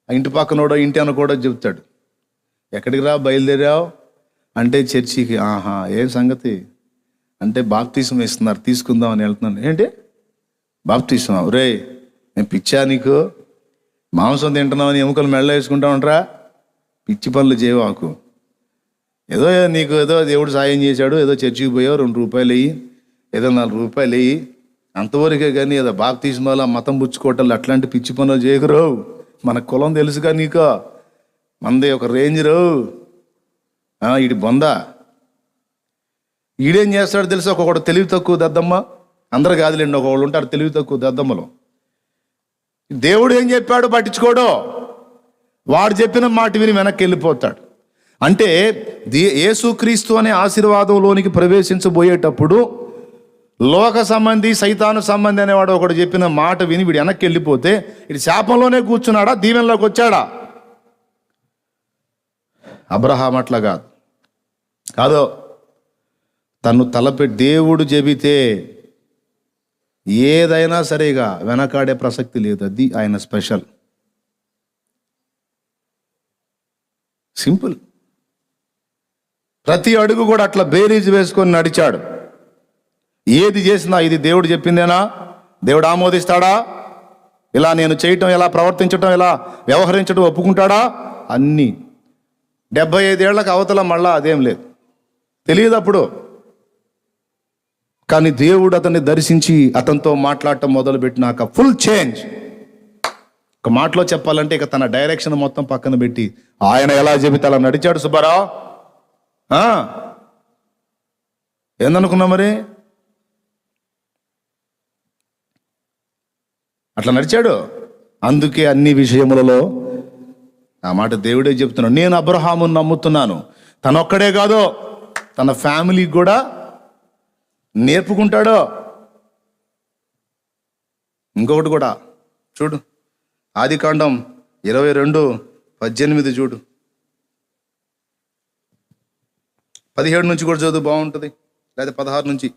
ఇంటి పక్కనోడో ఇంటి అనకూడో చెప్తాడు. ఎక్కడికి రా బయలుదేరావు అంటే చర్చికి. ఆహా, ఏం సంగతి అంటే బాప్తిస్మం ఇస్తున్నారు, తీసుకుందాం అని వెళ్తున్నాను. ఏంటి బాప్తిస్మం? రే, నేను పిచ్చా నీకు? మాంసం తింటున్నామని ఎముకలు మెళ్ళ వేసుకుంటా ఉంటారా? పిచ్చి పనులు చేయవాకు. ఏదో నీకు ఏదో దేవుడు సాయం చేశాడు, ఏదో చర్చికి పోయావు, 2 రూపాయలు వెయ్యి, ఏదో 4 రూపాయలు వెయ్యి, అంతవరకే. కానీ ఏదో బాప్తిస్మాల మతం పుచ్చుకోవటాలు అట్లాంటి పిచ్చి పనులు చేయకురు. మన కులం తెలుసుగా నీకు, మనది ఒక రేంజ్ రో. ఇటు బొందా. ఈడేం చేస్తాడు తెలుసా, ఒక్కొక్కడు తెలివి తక్కువ దద్దమ్మ, అందరు కాదులేండి, ఒకళ్ళు ఉంటారు తెలివి తక్కువ దద్దమ్మలో. దేవుడు ఏం చెప్పాడు పట్టించుకోడు, వాడు చెప్పిన మాట విని వెనక్కి వెళ్ళిపోతాడు. అంటే యేసుక్రీస్తు అనే ఆశీర్వాదంలోనికి ప్రవేశించబోయేటప్పుడు లోక సంబంధి సైతాను సంబంధి అనేవాడు ఒకడు చెప్పిన మాట విని వీడు వెనక్కి వెళ్ళిపోతే ఇటు శాపంలోనే కూర్చున్నాడా, దీవెనలోకి వచ్చాడా? అబ్రహాం అట్లా కాదు, తను తలపెట్టి దేవుడు చెబితే ఏదైనా సరేగా వెనకాడే ప్రసక్తి లేదు. అది ఆయన స్పెషల్. సింపుల్. ప్రతి అడుగు కూడా అట్లా బేరీజ్ వేసుకొని నడిచాడు. ఏది చేసినా ఇది దేవుడు చెప్పిందేనా, దేవుడు ఆమోదిస్తాడా, ఇలా నేను చేయటం, ఇలా ప్రవర్తించటం, ఇలా వ్యవహరించడం ఒప్పుకుంటాడా? అన్నీ 75 ఏళ్లకు అవతల మళ్ళా అదేం లేదు, తెలియదు అప్పుడు. కానీ దేవుడు అతన్ని దర్శించి అతనితో మాట్లాడటం మొదలుపెట్టినాక ఫుల్ చేంజ్. ఒక మాటలో చెప్పాలంటే ఇక తన డైరెక్షన్ మొత్తం పక్కన పెట్టి ఆయన ఎలా చెబితే అలా నడిచాడు సుబ్బారావు. ఏందనుకున్నా మరి, అట్లా నడిచాడు. అందుకే అన్ని విషయములలో ఆ మాట దేవుడే చెప్తున్నాడు, నేను అబ్రహామును నమ్ముతున్నాను. తనొక్కడే కాదు, తన ఫ్యామిలీకి కూడా నేర్పుకుంటాడు. ఇంకొకటి కూడా చూడు, ఆదికాండం 22:18 చూడు, 17 నుంచి కూడా చదువు, బాగుంటుంది. లేదా 16 నుంచి.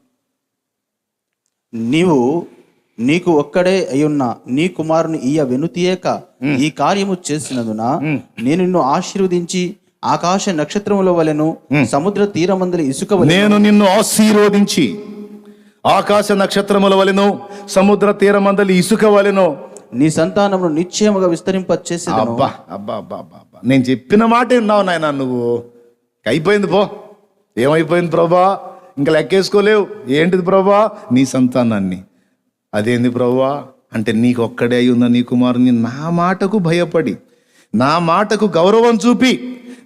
నీకు ఒక్కడే అయ్యున్న నీ కుమారుని ఈయ వెనుతీయక ఈ కార్యము చేసినందున నేను నిన్ను ఆశీర్వదించి ఆకాశ నక్షత్రముల వలెను సముద్ర తీరమందలి ఇసుక వలెను, నేను నిన్ను ఆశీర్వదించి ఆకాశ నక్షత్రముల వలెను సముద్ర తీరమందలి ఇసుక వలెను నీ సంతానమును నిశ్చయముగా విస్తరింప చేసేదను. అబ్బా అబ్బా అబ్బా అబ్బా, నేను చెప్పిన మాట విన్నావు నాయన నువ్వు. అయిపోయింది పో. ఏమైపోయింది ప్రభా, ఇంకా లెక్కేసుకోలేవు. ఏంటిది ప్రభా? నీ సంతానాన్ని. అదేంది ప్రభా అంటే, నీకు ఒక్కడే అయి ఉన్న నీ కుమారుని నా మాటకు భయపడి, నా మాటకు గౌరవం చూపి,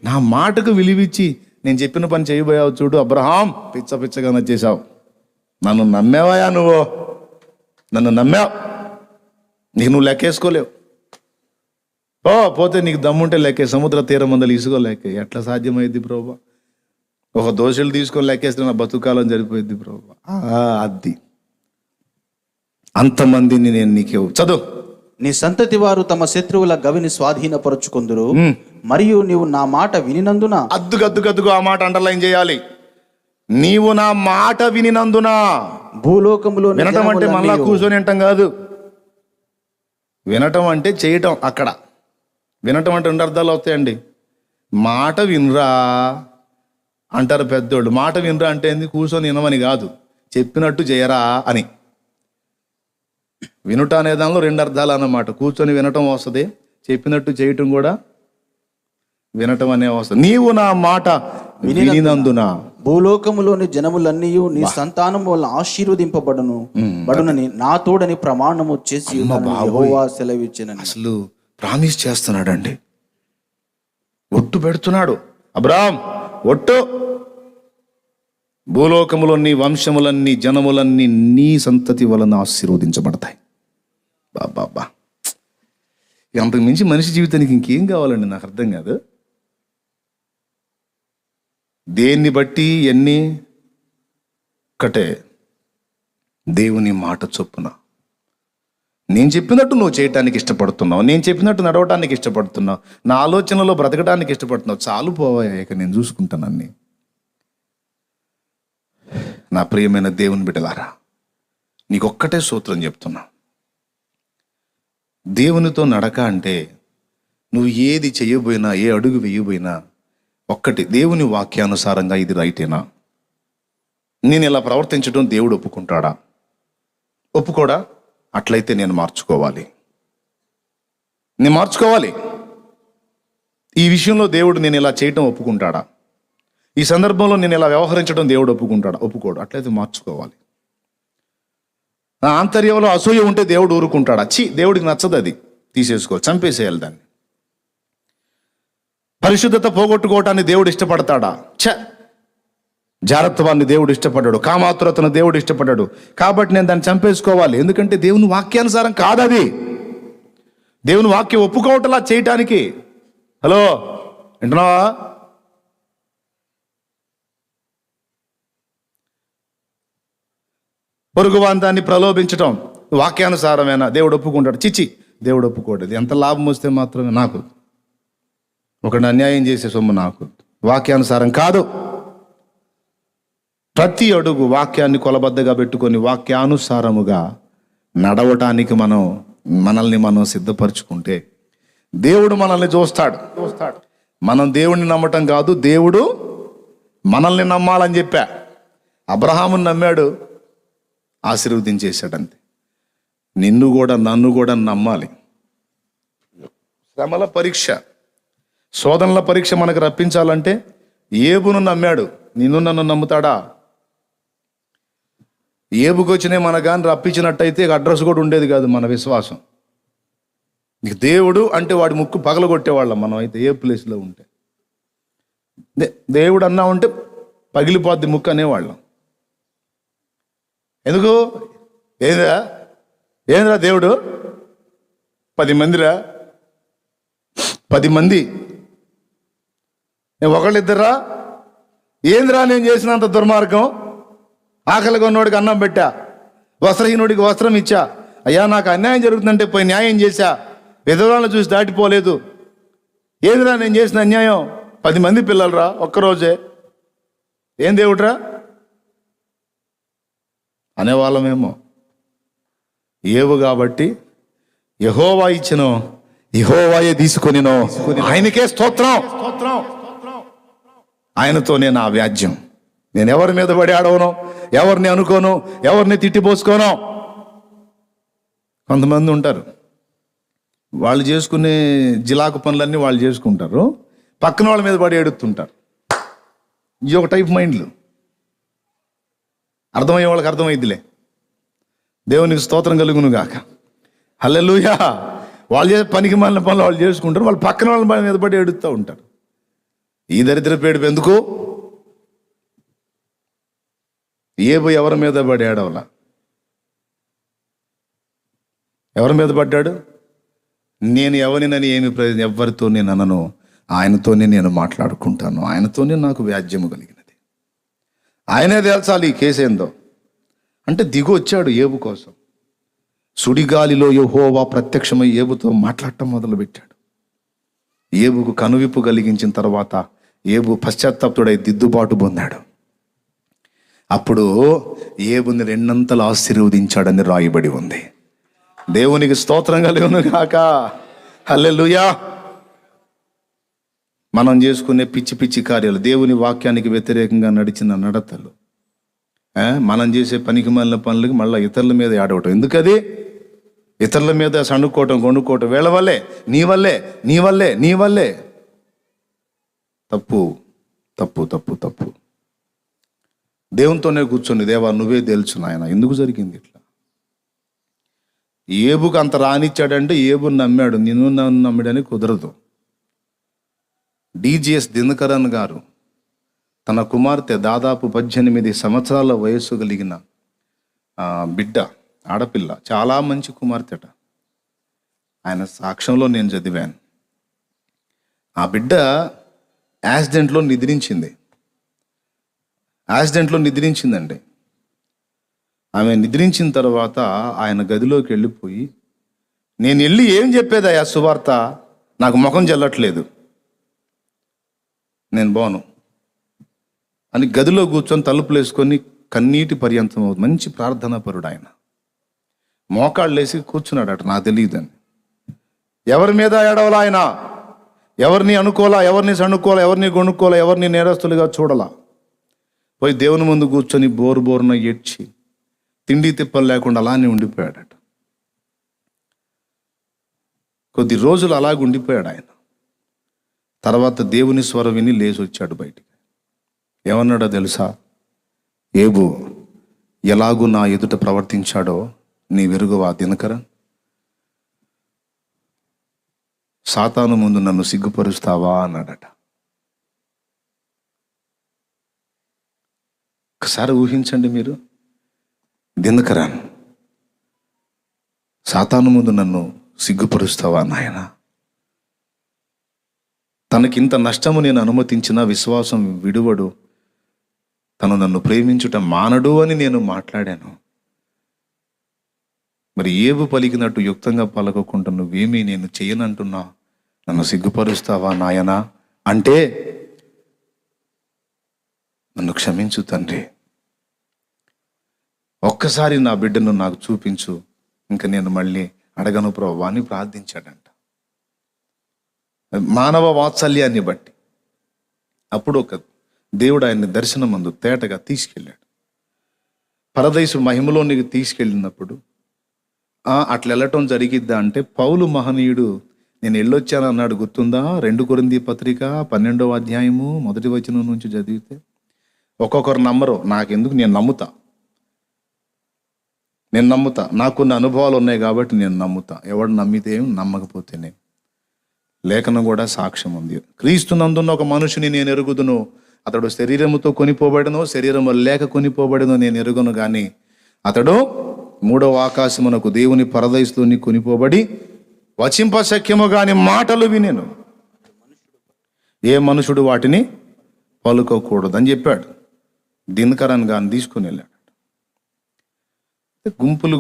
నా మాటకు విలువిచ్చి నేను చెప్పిన పని చేయబోయావు చూడు అబ్రహాం. పిచ్చగా నచ్చేసావు. నన్ను నమ్మేవాయా నువ్వు? నన్ను నమ్మావు. నీకు నువ్వు లెక్కేసుకోలేవు. పోతే నీకు దమ్ముంటే లెక్కే, సముద్ర తీరం మందలు ఇసుకో లెక్కే. ఎట్లా సాధ్యమైంది ప్రభా? ఒక దోషులు తీసుకొని లెక్కేస్తే నా బతుకాలం జరిపోయింది ప్రభా. అది అంతమందిని నేను నీకు చదువు. నీ సంతతి వారు తమ శత్రువుల గవిని స్వాధీనపరుచుకొందురు, మరియు నీవు నా మాట వినినందున. అద్దుగద్దుగద్దుగు ఆ మాట అండర్లైన్ చేయాలి. నీవు నా మాట వినినందున. భూలోకములో వినటం అంటే మళ్ళా కూర్చొని వినటం కాదు. వినటం అంటే చేయటం. అక్కడ వినటం అంటే 2 అర్థాలు అవుతాయండి. మాట వినరా అంటారు పెద్దోళ్ళు. మాట వినరా అంటే ఏంది? కూర్చొని వినమని కాదు, చెప్పినట్టు చేయరా అని. వినుట అనే దానిలో 2 అర్థాలు అన్నమాట. కూర్చొని వినటం వస్తుంది, చెప్పినట్టు చేయటం కూడా వినటం అనే వస్తుంది. నీవు నా మాట వినినందున భూలోకములోని జనములన్నీ నీ సంతానం వల్ల ఆశీర్వదింపబడునని నా తోడని ప్రమాణము చేసి యెహోవా సెలవిచ్చెనని. అసలు ప్రామిస్ చేస్తున్నాడండి, ఒట్టు పెడుతున్నాడు. అబ్రాహాం ఒట్టు, భూలోకములో నీ వంశములన్నీ జనములన్నీ నీ సంతతి వలన ఆశీర్వదించబడతాయి. బాబా, అంతకు మించి మనిషి జీవితానికి ఇంకేం కావాలండి? నాకు అర్థం కాదు. దేన్ని బట్టి ఎన్ని ఒక్కటే, దేవుని మాట చొప్పున. నేను చెప్పినట్టు నువ్వు చేయటానికి ఇష్టపడుతున్నావు, నేను చెప్పినట్టు నడవటానికి ఇష్టపడుతున్నావు, నా ఆలోచనలో బ్రతకడానికి ఇష్టపడుతున్నావు. చాలు పోవాయా, ఇక నేను చూసుకుంటాను అన్నీ. నా ప్రియమైన దేవుని బిడ్డలారా, నీకొక్కటే సూత్రం చెప్తున్నా. దేవునితో నడక అంటే నువ్వు ఏది చేయబోయినా, ఏ అడుగు వేయబోయినా ఒక్కటి, దేవుని వాక్యానుసారంగా ఇది రైటేనా? నేను ఇలా ప్రవర్తించడం దేవుడు ఒప్పుకుంటాడా? ఒప్పుకోడా? అట్లయితే నేను మార్చుకోవాలి. ఈ విషయంలో దేవుడు నేను ఇలా చేయటం ఒప్పుకుంటాడా? ఈ సందర్భంలో నేను ఇలా వ్యవహరించడం దేవుడు ఒప్పుకుంటాడా? ఒప్పుకోడు. అట్లయితే మార్చుకోవాలి. నా ఆంతర్యంలో అసూయ ఉంటే దేవుడు ఊరుకుంటాడా? దేవుడికి నచ్చదు, అది తీసేసుకో, చంపేసేయాలి దాన్ని. పరిశుద్ధత పోగొట్టుకోవటాన్ని దేవుడు ఇష్టపడతాడా? జారత్వాన్ని దేవుడు ఇష్టపడ్డాడు, కామాతురతను దేవుడు ఇష్టపడ్డాడు. కాబట్టి నేను దాన్ని చంపేసుకోవాలి, ఎందుకంటే దేవుని వాక్యానుసారం కాదది. దేవుని వాక్యం ఒప్పుకోవటలా చేయటానికి. హలో, వింటున్నావా? పొరుగువాంతాన్ని ప్రలోభించటం వాక్యానుసారమేనా? దేవుడు ఒప్పుకుంటాడు? చిచ్చి, దేవుడు ఒప్పుకోడు. ఎంత లాభం వస్తే మాత్రమే నాకు, ఒకటి అన్యాయం చేసే సొమ్ము నాకు. వాక్యానుసారం కాదు. ప్రతి అడుగు వాక్యాన్ని కొలబద్దగా పెట్టుకొని వాక్యానుసారముగా నడవటానికి మనల్ని మనం సిద్ధపరచుకుంటే దేవుడు మనల్ని చూస్తాడు. మనం దేవుడిని నమ్మటం కాదు, దేవుడు మనల్ని నమ్మాలని చెప్పా. అబ్రహాముని నమ్మాడు, ఆశీర్వదించేశాడు. అంతే. నిన్ను కూడా నన్ను కూడా నమ్మాలి. శ్రమల పరీక్ష, శోధనల పరీక్ష మనకు రప్పించాలంటే ఏబును నమ్మాడు. నిన్ను నన్ను నమ్ముతాడా? ఏబుకు వచ్చినే మన కానీ రప్పించినట్టయితే అడ్రస్ కూడా ఉండేది కాదు మన విశ్వాసం. దేవుడు అంటే వాడి ముక్కు పగలగొట్టేవాళ్ళం మనం అయితే ఏ ప్లేస్లో ఉంటే. దేవుడు అన్నా ఉంటే పగిలిపోద్ది ముక్కు అనేవాళ్ళం. ఎందుకు? ఏంద్రా దేవుడు? 10 మందిరా? 10 మంది ఒకళ్ళిద్దరా? ఏంద్రా నేను చేసినంత దుర్మార్గం? ఆకలిగా ఉన్నోడికి అన్నం పెట్టా, వస్త్రహీనుడికి వస్త్రం ఇచ్చా. అయ్యా, నాకు అన్యాయం జరుగుతుందంటే పోయి న్యాయం చేశా, విధవాళ్ళని చూసి దాటిపోలేదు. ఏందిరా నేను చేసిన అన్యాయం? 10 మంది పిల్లలరా ఒక్కరోజే. ఏం దేవుడ్రా అనేవాళ్ళమేమో. ఏవు కాబట్టి యెహోవా ఇచ్చినో యెహోవాయే తీసుకొనినో ఆయనకే స్తోత్రం. ఆయనతోనే నా వ్యాజ్యం. నేను ఎవరి మీద పడి ఆడవను, ఎవరిని అనుకోను, ఎవరిని తిట్టిపోసుకోను. కొంతమంది ఉంటారు, వాళ్ళు చేసుకునే జిలాకు పనులన్నీ వాళ్ళు చేసుకుంటారు, పక్కన వాళ్ళ మీద పడి ఏడుతుంటారు. ఇది ఒక టైప్ మైండ్లు. అర్థమయ్యే వాళ్ళకి అర్థమైద్దిలే. దేవునికి స్తోత్రం కలుగును గాక. హల్లెలూయా. వాళ్ళు చేసే పనికి మాలిన పనులు వాళ్ళు చేసుకుంటారు, వాళ్ళు పక్కన వాళ్ళ మీద పడి ఏడుస్తూ ఉంటారు. ఈ దరిద్ర పేడు ఎందుకు? ఏబు ఎవరి మీద పడి ఏడవలా? ఎవరి మీద పడ్డాడు? నేను ఎవరినని ఏమి ప్రయోజనం? ఎవరితో నేను అనను, ఆయనతోనే నేను మాట్లాడుకుంటాను, ఆయనతోనే నాకు వ్యాజ్యము కలిగినది. ఆయనే తేల్చాలి ఈ కేసు ఏందో. అంటే దిగు వచ్చాడు ఏబు కోసం. సుడిగాలిలో యెహోవా ప్రత్యక్షమై ఏబుతో మాట్లాడటం మొదలుపెట్టాడు. ఏబుకు కనువిప్పు కలిగించిన తర్వాత ఏబు పశ్చాత్తాపుడై దిద్దుబాటు పొందాడు. అప్పుడు ఏబుని 2 అంతలు ఆశీర్వదించాడని రాయబడి ఉంది. దేవునికి స్తోత్రం కలుగును గాక. హల్లెలూయా. మనం చేసుకునే పిచ్చి పిచ్చి కార్యాలు, దేవుని వాక్యానికి వ్యతిరేకంగా నడిచిన నడతలు, మనం చేసే పనికి మాలిన పనులకి మళ్ళీ ఇతరుల మీద ఆడవటం. ఎందుకది? ఇతరుల మీద సణుక్కోవటం, కొనుక్కోవటం. వీళ్ళ వల్లే, నీ వల్లే, నీ వల్లే, నీ వల్లే. తప్పు తప్పు తప్పు తప్పు. దేవునితోనే కూర్చొని, దేవా నువ్వే తెలుసు నాయన ఎందుకు జరిగింది ఇట్లా. ఏబుకు అంత రానిచ్చాడంటే ఏబుని నమ్మాడు, నిన్ను నన్ను నమ్మాడని కుదరదు. డిజిఎస్ దినకరన్ గారు తన కుమార్తె దాదాపు 18 సంవత్సరాల వయస్సు కలిగిన బిడ్డ, ఆడపిల్ల, చాలా మంచి కుమార్తెట. ఆయన సాక్ష్యంలో నేను చదివాను. ఆ బిడ్డ యాక్సిడెంట్లో నిద్రించిందండి. ఆమె నిద్రించిన తర్వాత ఆయన గదిలోకి వెళ్ళిపోయి, నేను వెళ్ళి ఏం చెప్పేదయ్యా సువార్త, నాకు ముఖం చెల్లట్లేదు, నేను బాను అని గదిలో కూర్చొని తలుపులు వేసుకొని కన్నీటి పర్యంతం అవుతుంది. మంచి ప్రార్థనా పరుడు ఆయన. మోకాళ్ళు వేసి కూర్చున్నాడట, నాకు తెలియదని. ఎవరి మీద ఏడవలా ఆయన? ఎవరిని అనుకోలా, ఎవరిని సణుకోలా, ఎవరిని కొనుక్కోలా, ఎవరిని నేరస్తులుగా చూడలా. పోయి దేవుని ముందు కూర్చొని బోరున ఏడ్చి తిండి తిప్పలు లేకుండా అలానే ఉండిపోయాడట. కొద్ది రోజులు అలాగ ఉండిపోయాడు ఆయన. తర్వాత దేవుని స్వరం విని లేచి వచ్చాడు బయటికి. ఏమన్నాడో తెలుసా? ఏబు ఎలాగూ నా ఎదుట ప్రవర్తించాడో నీ వెరుగువా దినకరన్? సాతాను ముందు నన్ను సిగ్గుపరుస్తావా అన్నాడట. ఒక్కసారి ఊహించండి మీరు. దినకరన్, సాతాను ముందు నన్ను సిగ్గుపరుస్తావా నాయన? తనకింత నష్టము నేను అనుమతించిన విశ్వాసం విడువడు, తను నన్ను ప్రేమించుట మానడు అని నేను మాట్లాడాను. మరి ఏవు పలికినట్టు యుక్తంగా పలకకుండా నువ్వేమీ నేను చేయనంటున్నా, నన్ను సిగ్గుపరుస్తావా నాయనా అంటే, నన్ను క్షమించు తండ్రి, ఒక్కసారి నా బిడ్డను నాకు చూపించు, ఇంకా నేను మళ్ళీ అడగను ప్రభువా అని ప్రార్థించాడంట. మానవ వాత్సల్యాన్ని బట్టి అప్పుడు ఒక దేవుడు ఆయన్ని దర్శనమందు తేటగా తీసుకెళ్ళాడు. పరదేశు మహిమలోనికి తీసుకెళ్ళినప్పుడు అట్లా వెళ్ళటం జరిగిద్దా అంటే, పౌలు మహనీయుడు నేను వెళ్ళొచ్చాను అన్నాడు, గుర్తుందా? 2 కొరింథీ పత్రిక 12వ అధ్యాయము 1వ వచనం నుంచి చదివితే, ఒక్కొక్కరు నమ్మరు, నాకెందుకు, నేను నమ్ముతా, నాకు కొన్ని అనుభవాలు ఉన్నాయి కాబట్టి నేను నమ్ముతా. ఎవడు నమ్మితే ఏం, నమ్మకపోతేనే. లేఖనం కూడా సాక్ష్యం ఉంది. క్రీస్తునందున్న ఒక మనుషుని నేను ఎరుగుదును, అతడు శరీరముతో కొనిపోబడను, శరీరము లేక కొనిపోబడను నేను ఎరుగును, కానీ అతడు 3వ ఆకాశమునకు దేవుని పరదైసులోని కొనిపోబడి వచింపశక్యము గాని మాటలు వినెను, ఏ మనుషుడు వాటిని పలుకోకూడదు అని చెప్పాడు. దినకరన్ గాని తీసుకుని వెళ్ళాడు.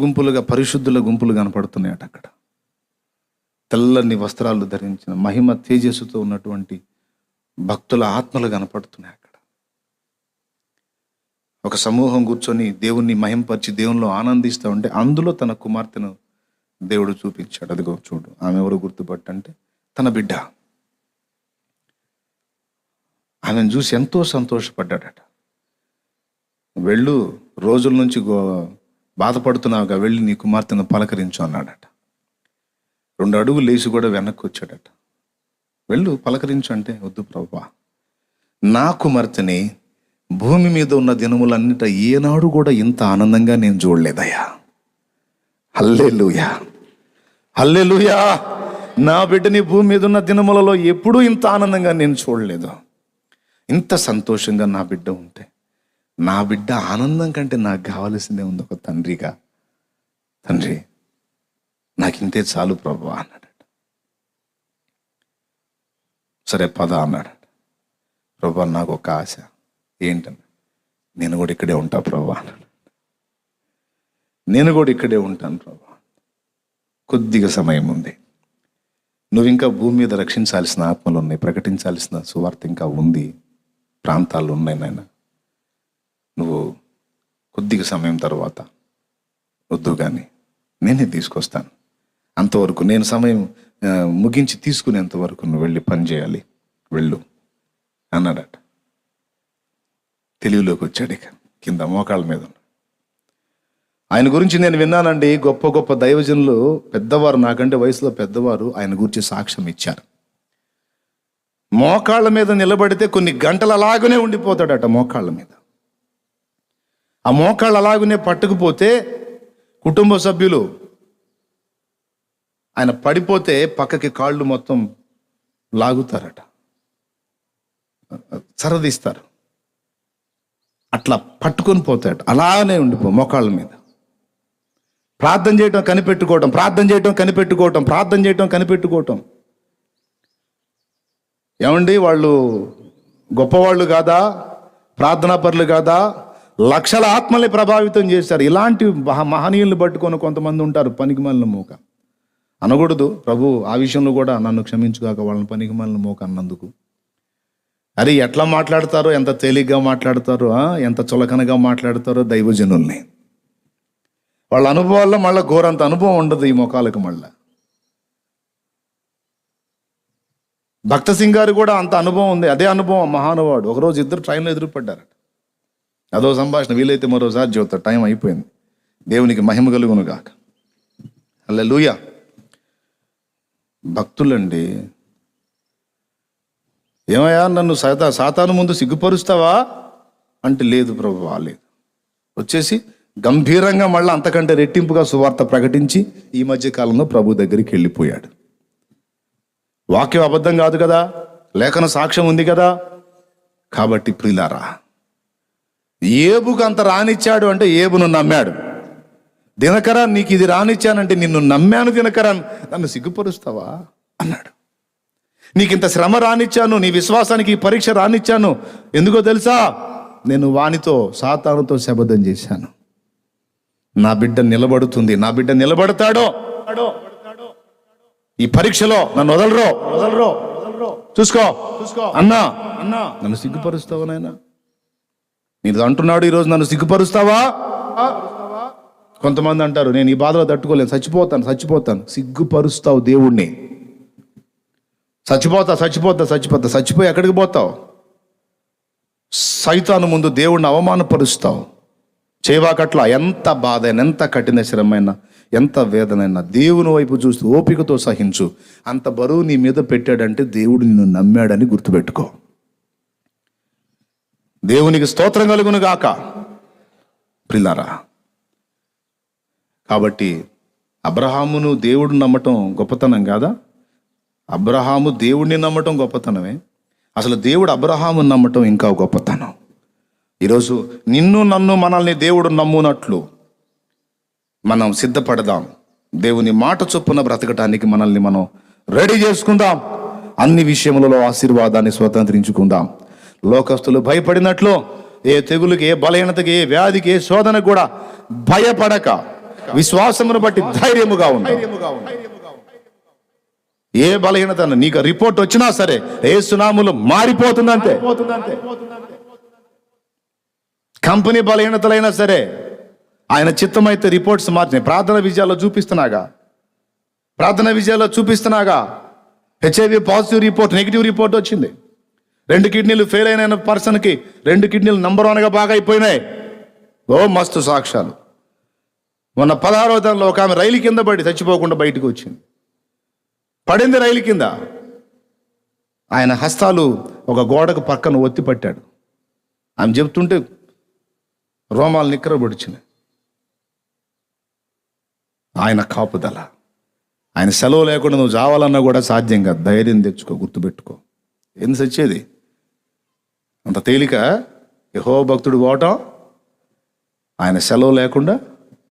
గుంపులుగా పరిశుద్ధుల గుంపులు కనపడుతున్నాయట అక్కడ. తెల్లని వస్త్రాలు ధరించిన మహిమ తేజస్సుతో ఉన్నటువంటి భక్తుల ఆత్మలు కనపడుతున్నాయి అక్కడ. ఒక సమూహం కూర్చొని దేవుణ్ణి మహింపరిచి దేవునిలో ఆనందిస్తూ ఉంటే, అందులో తన కుమార్తెను దేవుడు చూపించాడు. అదిగో చూడు, ఆమె ఎవరు గుర్తుపట్టంటే తన బిడ్డ. ఆమెను చూసి ఎంతో సంతోషపడ్డాడట. వెళ్ళు, రోజుల నుంచి బాధపడుతున్నావుగా, వెళ్ళి నీ కుమార్తెను పలకరించు అన్నాడట. 2 అడుగులు లేచి కూడా వెనక్కి వచ్చాడట. వెళ్ళు పలకరించు అంటే, వద్దు ప్రభువా, నా కుమార్తెని భూమి మీద ఉన్న దినములన్నిట ఏనాడు కూడా ఇంత ఆనందంగా నేను చూడలేదయ్యా. హల్లెలూయా, హల్లెలూయా. నా బిడ్డని భూమి మీద ఉన్న దినములలో ఎప్పుడూ ఇంత ఆనందంగా నేను చూడలేదు. ఇంత సంతోషంగా నా బిడ్డ ఉంటే, నా బిడ్డ ఆనందం కంటే నాకు కావాల్సిందే ఉంది ఒక తండ్రిగా. తండ్రి, నాకు ఇంతే చాలు ప్రభువా అన్నాడు. సరే పద అన్నాడు. ప్రభువా, నాకు ఒక ఆశ. ఏంటన్నా? నేను కూడా ఇక్కడే ఉంటా ప్రభువా అన్నాడు. నేను కూడా ఇక్కడే ఉంటాను ప్రభువా, కొద్దిగా సమయం ఉంది. నువ్వు ఇంకా భూమి మీద రక్షించాల్సిన ఆత్మలు ఉన్నాయి, ప్రకటించాల్సిన సువార్త ఇంకా ఉంది, ప్రాంతాలు ఉన్నాయి నాయన. నువ్వు కొద్దిగా సమయం తర్వాత వద్దు కానీ నేనే తీసుకొస్తాను, అంతవరకు నేను సమయం ముగించి తీసుకునేంత వరకు నువ్వు వెళ్ళి పని చేయాలి, వెళ్ళు అన్నాడట. తెలివిలోకి వచ్చాడు. ఇక కింద మోకాళ్ళ మీద ఆయన గురించి నేను విన్నానండి. గొప్ప గొప్ప దైవజనులు, పెద్దవారు, నాకంటే వయసులో పెద్దవారు ఆయన గురించి సాక్ష్యం ఇచ్చారు. మోకాళ్ళ మీద నిలబడితే కొన్ని గంటలు అలాగనే ఉండిపోతాడట. మోకాళ్ళ మీద ఆ మోకాళ్ళు అలాగనే పట్టుకుపోతే కుటుంబ సభ్యులు ఆయన పడిపోతే పక్కకి కాళ్ళు మొత్తం లాగుతారట, సరదీస్తారు. అట్లా పట్టుకొని పోతాడు, అలానే ఉండిపో మోకాళ్ళ మీద. ప్రార్థన చేయటం కనిపెట్టుకోవటం, ప్రార్థన చేయటం కనిపెట్టుకోవటం, ప్రార్థన చేయటం కనిపెట్టుకోవటం. ఏమండి, వాళ్ళు గొప్పవాళ్ళు కాదా? ప్రార్థనా పరులు కాదా? లక్షల ఆత్మల్ని ప్రభావితం చేశారు. ఇలాంటి మహనీయుల్ని పట్టుకొని కొంతమంది ఉంటారు పనికిమాలిన మోక. అనకూడదు, ప్రభు ఆ విషయంలో కూడా నన్ను క్షమించుగాక, వాళ్ళని పనికిమాలిన మోక అన్నందుకు. అరే ఎట్లా మాట్లాడతారో, ఎంత తేలిగ్గా మాట్లాడతారో, ఎంత చులకనగా మాట్లాడతారో దైవజనుల్ని. వాళ్ళ అనుభవాల్లో మళ్ళీ ఘోరంత అనుభవం ఉండదు ఈ మొఖాలకు. మళ్ళా భక్త సింగ్ గారు కూడా అంత అనుభవం ఉంది. అదే అనుభవం మహానుభావుడు. ఒకరోజు ఇద్దరు ట్రైన్లో ఎదురుపడ్డారట. అదో సంభాషణ, వీలైతే మరోసారి చెబుతారు, టైం అయిపోయింది. దేవునికి మహిమ కలుగును గాక. హల్లెలూయా. భక్తులండి, ఏమయ్యా నన్ను సాతాను ముందు సిగ్గుపరుస్తావా అంటే, లేదు ప్రభువా, లేదు. వచ్చేసి గంభీరంగా మళ్ళీ అంతకంటే రెట్టింపుగా సువార్త ప్రకటించి ఈ మధ్య కాలంలో ప్రభు దగ్గరికి వెళ్ళిపోయాడు. వాక్యం అబద్ధం కాదు కదా, లేఖన సాక్ష్యం ఉంది కదా. కాబట్టి ప్రియులారా, ఏబుకు అంత రానిచ్చాడు అంటే ఏబును నమ్మాడు. దినకరా నీకు ఇది రానిచ్చానంటే నిన్ను నమ్మాను దినకరా, నన్ను సిగ్గుపరుస్తావా అన్నాడు. నీకు ఇంత శ్రమ రానిచ్చాను, నీ విశ్వాసానికి ఈ పరీక్ష రానిచ్చాను, ఎందుకో తెలుసా? నేను వానితో సాతానుతో శపథం చేశాను, నా బిడ్డ నిలబడుతుంది, నా బిడ్డ నిలబడతాడో, ఈ పరీక్షలో నన్ను వదలరో చూసుకో అన్నా, నన్ను సిగ్గుపరుస్తావా నాయనా? నీది అంటున్నాడు ఈరోజు, నన్ను సిగ్గుపరుస్తావా? కొంతమంది అంటారు, నేను ఈ బాధలో తట్టుకోలేను, చచ్చిపోతాను. సిగ్గుపరుస్తావు దేవుణ్ణి. చచ్చిపోయి ఎక్కడికి పోతావు? సైతాను ముందు దేవుణ్ణి అవమానపరుస్తావు. చేవాకట్ల ఎంత బాధ అయినా, ఎంత కఠిన శ్రమైనా, ఎంత వేదనైనా దేవుని వైపు చూస్తూ ఓపికతో సహించు. అంత బరువు నీ మీద పెట్టాడంటే దేవుడు నిన్ను నమ్మాడని గుర్తుపెట్టుకో. దేవునికి స్తోత్రం కలుగును గాక ప్రిల్లారా. కాబట్టి అబ్రహామును దేవుడు నమ్మటం గొప్పతనం కాదా? అబ్రహాము దేవుడిని నమ్మటం గొప్పతనమే. అసలు దేవుడు అబ్రహామును నమ్మటం ఇంకా గొప్పతనం. ఈరోజు నిన్ను నన్ను మనల్ని దేవుడు నమ్మునట్లు మనం సిద్ధపడదాం. దేవుని మాట చొప్పున బ్రతకటానికి మనల్ని మనం రెడీ చేసుకుందాం. అన్ని విషయములలో ఆశీర్వాదాన్ని స్వతంత్రించుకుందాం. లోకస్తులు భయపడినట్లు ఏ తెగులుకి, ఏ బలహీనతకి, ఏ వ్యాధికి, ఏ శోధనకు కూడా భయపడక విశ్వాసమును బట్టి ధైర్యముగా ఉండాలి. ఏ బలహీనత నీకు రిపోర్ట్ వచ్చినా సరే యేసు నామములో మారిపోతుందంతే. కంపెనీ బలహీనతలైనా సరే ఆయన చిత్తమైతే రిపోర్ట్స్ మార్చినాయి. ప్రార్థన విజయాల్లో చూపిస్తున్నాగా HIV positive report, negative report వచ్చింది. 2 కిడ్నీలు ఫెయిల్ అయిన పర్సన్కి 2 కిడ్నీలు నంబర్ 1గా బాగా అయిపోయినాయి. మస్తు సాక్ష్యాలు. మొన్న 16వ తరగతిలో ఒక ఆమె రైలు కింద పడి చచ్చిపోకుండా బయటకు వచ్చింది. పడింది రైలు కింద. ఆయన హస్తాలు ఒక గోడకు పక్కన ఒత్తి పట్టాడు. ఆమె చెప్తుంటే రోమాలు నిక్కరబొడిచినాయి. ఆయన కాపుదల, ఆయన సెలవు లేకుండా నువ్వు చావాలన్నా కూడా సాధ్యం కాదు. ధైర్యం తెచ్చుకో, గుర్తుపెట్టుకో. ఎందుకు సచ్చేది అంత తేలిక? యెహోవా భక్తుడు పోవటం, ఆయన సెలవు లేకుండా